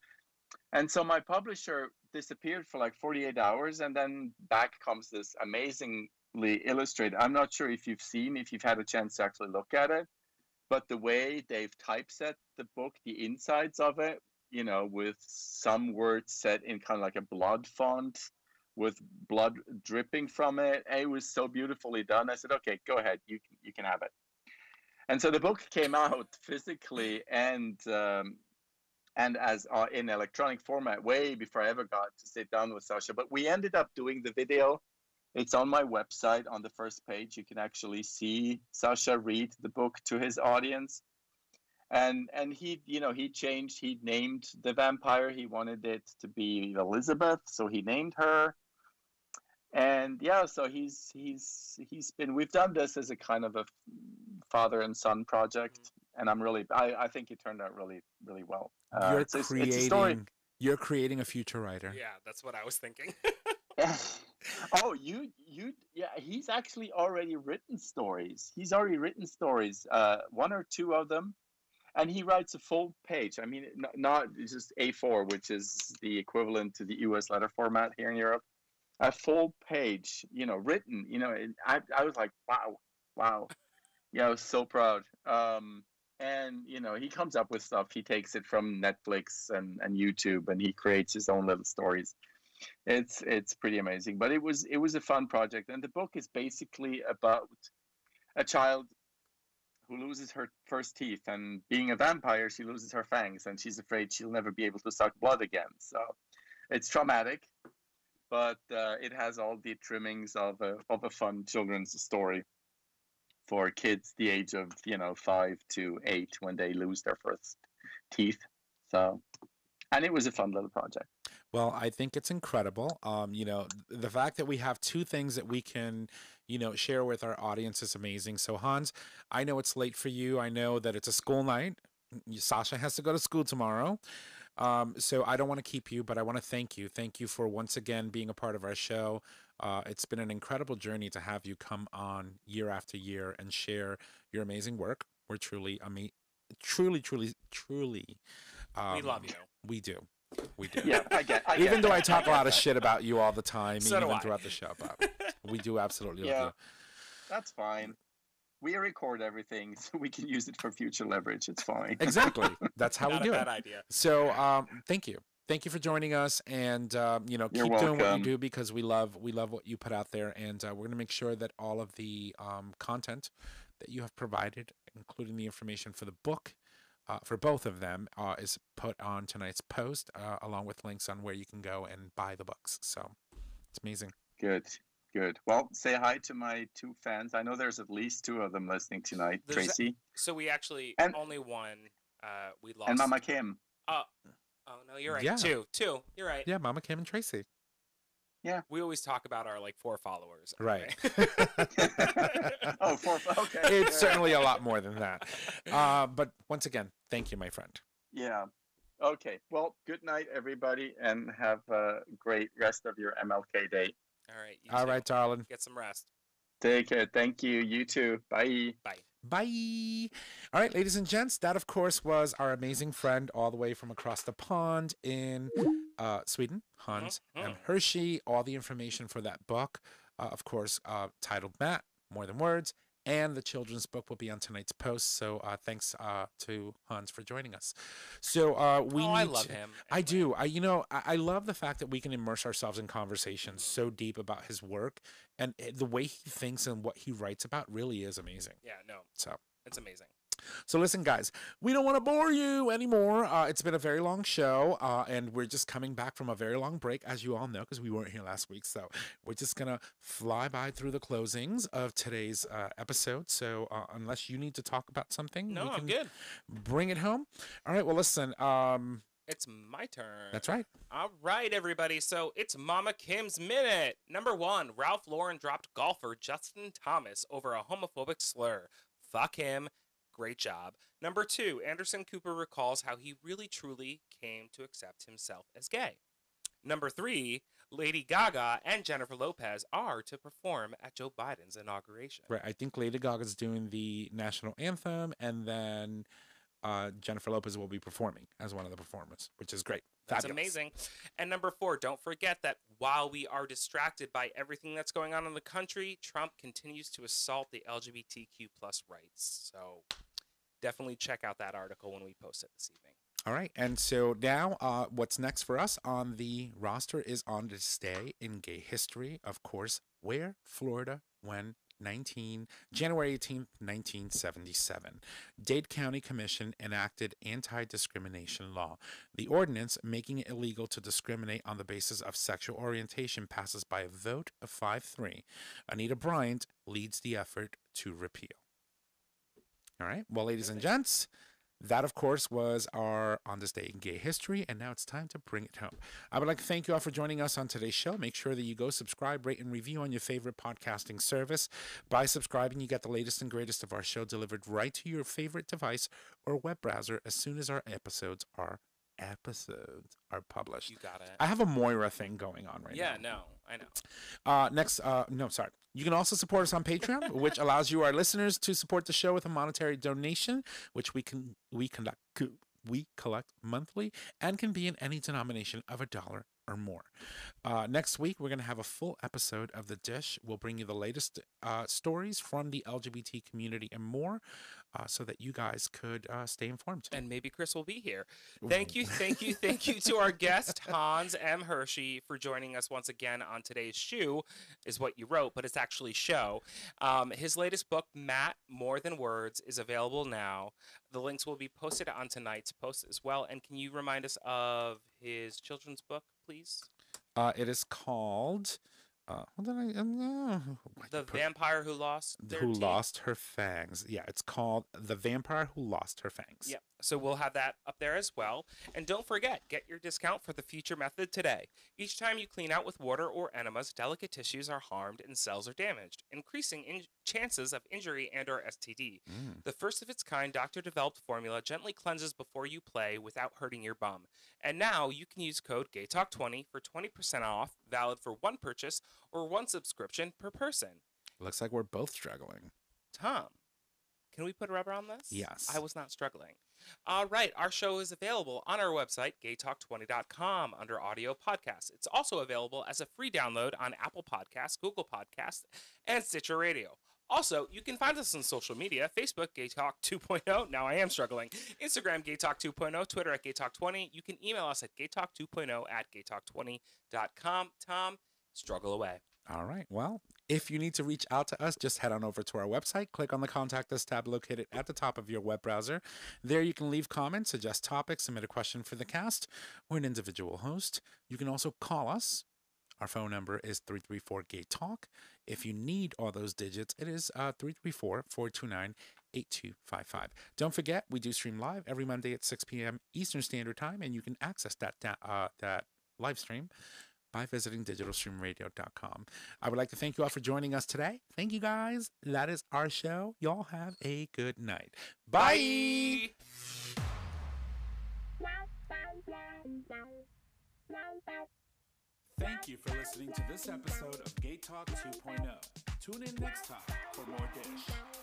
And so my publisher disappeared for like 48 hours, and then back comes this amazing illustrated. I'm not sure if you've had a chance to actually look at it, but the way they've typeset the book, the insides of it, with some words set in kind of like a blood font with blood dripping from it, it was so beautifully done. I said, okay, go ahead, you can have it. And so the book came out physically and as in electronic format way before I ever got to sit down with Sasha. But we ended up doing the video. It's on my website. On the first page, you can actually see Sasha read the book to his audience. And he changed. He named the vampire. He wanted it to be Elizabeth, so he named her. And yeah, so we've done this as a kind of a father and son project, and I think it turned out really, really well. It's a story. You're creating a future writer. Yeah, that's what I was thinking. Oh, yeah, he's actually already written stories. One or two of them, and he writes a full page. I mean, not just A4, which is the equivalent to the US letter format here in Europe. A full page, written, I was like, wow. Yeah, I was so proud. And, he comes up with stuff. He takes it from Netflix and YouTube, and he creates his own little stories. It's pretty amazing. But it was a fun project. And the book is basically about a child who loses her first teeth. And being a vampire, she loses her fangs, and she's afraid she'll never be able to suck blood again. So it's traumatic. But it has all the trimmings of a fun children's story for kids the age of 5 to 8 when they lose their first teeth. So, and it was a fun little project. Well, I think it's incredible. The fact that we have two things that we can, share with our audience is amazing. So Hans, I know it's late for you. I know that it's a school night. Sasha has to go to school tomorrow. So I don't want to keep you, but I want to thank you. Thank you for once again being a part of our show. It's been an incredible journey to have you come on year after year and share your amazing work. We're truly, truly. We love you. We do. We do. Yeah, I get even though I talk a lot of shit about you all the time, So do even I. throughout the show, but we do absolutely love you. That's fine. We record everything, so we can use it for future leverage. It's fine. Exactly. That's how we do it. Not a bad idea. So, thank you. Thank you for joining us, and keep doing what you do because we love what you put out there, and we're gonna make sure that all of the content that you have provided, including the information for the book, for both of them, is put on tonight's post, along with links on where you can go and buy the books. So, it's amazing. Good. Well, say hi to my two fans. I know there's at least two of them listening tonight. Tracy. So we actually only one. We lost. And Mama Kim. Oh no, you're right. Yeah. Two. You're right. Yeah, Mama Kim and Tracy. Yeah. We always talk about our 4 followers. Right. Oh, 4. Okay. It's certainly a lot more than that. But once again, thank you, my friend. Yeah. Okay. Well, good night, everybody, and have a great rest of your MLK Day. All right. All right, darling. Get some rest. Take care. Thank you. You too. Bye. Bye. Bye. All right, ladies and gents, that of course was our amazing friend all the way from across the pond in Sweden, Hans M Hirschi. All the information for that book, of course, titled Matt, More Than Words, and the children's book will be on tonight's post. So thanks to Hans for joining us. So I love him. I do. I love the fact that we can immerse ourselves in conversations so deep about his work, and the way he thinks and what he writes about really is amazing. Yeah, no. So it's amazing. So listen, guys, we don't want to bore you anymore. It's been a very long show, and we're just coming back from a very long break, as you all know, because we weren't here last week. So we're just going to fly by through the closings of today's episode. So unless you need to talk about something, No, we I'm can good. bring it home. All right, well, listen. It's my turn. That's right. All right, everybody. So it's Mama Kim's Minute. Number 1, Ralph Lauren dropped golfer Justin Thomas over a homophobic slur. Fuck him. Great job. Number 2, Anderson Cooper recalls how he really truly came to accept himself as gay. Number 3, Lady Gaga and Jennifer Lopez are to perform at Joe Biden's inauguration. Right. I think Lady Gaga's doing the national anthem, and then Jennifer Lopez will be performing as one of the performers, which is great. That's Fabulous. amazing. And number 4, don't forget that while we are distracted by everything that's going on in the country, Trump continues to assault the LGBTQ plus rights. So definitely check out that article when we post it this evening. All right. And so now what's next for us on the roster is On This Day in Gay History. Of course, where? Florida, when? January 18th, 1977. Dade County Commission enacted anti-discrimination law. The ordinance making it illegal to discriminate on the basis of sexual orientation passes by a vote of 5-3. Anita Bryant leads the effort to repeal. All right. Well, ladies and gents, that, of course, was our On This Day in Gay History, and now it's time to bring it home. I would like to thank you all for joining us on today's show. Make sure that you go subscribe, rate, and review on your favorite podcasting service. By subscribing, you get the latest and greatest of our show delivered right to your favorite device or web browser as soon as our episodes are published. You got it. I have a Moira thing going on right now. Yeah, no, I know. Sorry. You can also support us on Patreon, which allows you, our listeners, to support the show with a monetary donation, which we collect monthly and can be in any denomination of $1 or more. Next week, we're going to have a full episode of The Dish. We'll bring you the latest stories from the LGBT community and more, so that you guys could stay informed. And maybe Chris will be here. Thank you to our guest, Hans M Hirschi, for joining us once again on today's show, is what you wrote, but it's actually show. His latest book, Matt, More Than Words, is available now. The links will be posted on tonight's post as well. And can you remind us of his children's book, please? It is called... The Vampire Who Lost Their Who Teeth? Lost Her Fangs. Yeah, it's called The Vampire Who Lost Her Fangs. Yeah, so we'll have that up there as well. And don't forget, get your discount for the future method today. Each time you clean out with water or enemas, delicate tissues are harmed and cells are damaged, increasing chances of injury and or STD. The first of its kind doctor-developed formula gently cleanses before you play without hurting your bum. And now you can use code GayTalk20 for 20% off, valid for one purchase or one subscription per person. Looks like we're both struggling. Tom, can we put a rubber on this? Yes. I was not struggling. All right. Our show is available on our website, gaytalk20.com, under audio podcasts. It's also available as a free download on Apple Podcasts, Google Podcasts, and Stitcher Radio. Also, you can find us on social media, Facebook, GayTalk 2.0. Now I am struggling. Instagram, GayTalk 2.0. Twitter at GayTalk20. You can email us at GayTalk2.0 at GayTalk20.com. Tom, struggle away. All right. Well, if you need to reach out to us, just head on over to our website. Click on the Contact Us tab located at the top of your web browser. There you can leave comments, suggest topics, submit a question for the cast or an individual host. You can also call us. Our phone number is 334-GAY-TALK. If you need all those digits, it is 334-429-8255. Don't forget, we do stream live every Monday at 6 p.m. Eastern Standard Time, and you can access that live stream by visiting digitalstreamradio.com. I would like to thank you all for joining us today. Thank you, guys. That is our show. Y'all have a good night. Bye! Thank you for listening to this episode of GayTalk 2.0. Tune in next time for more Dish.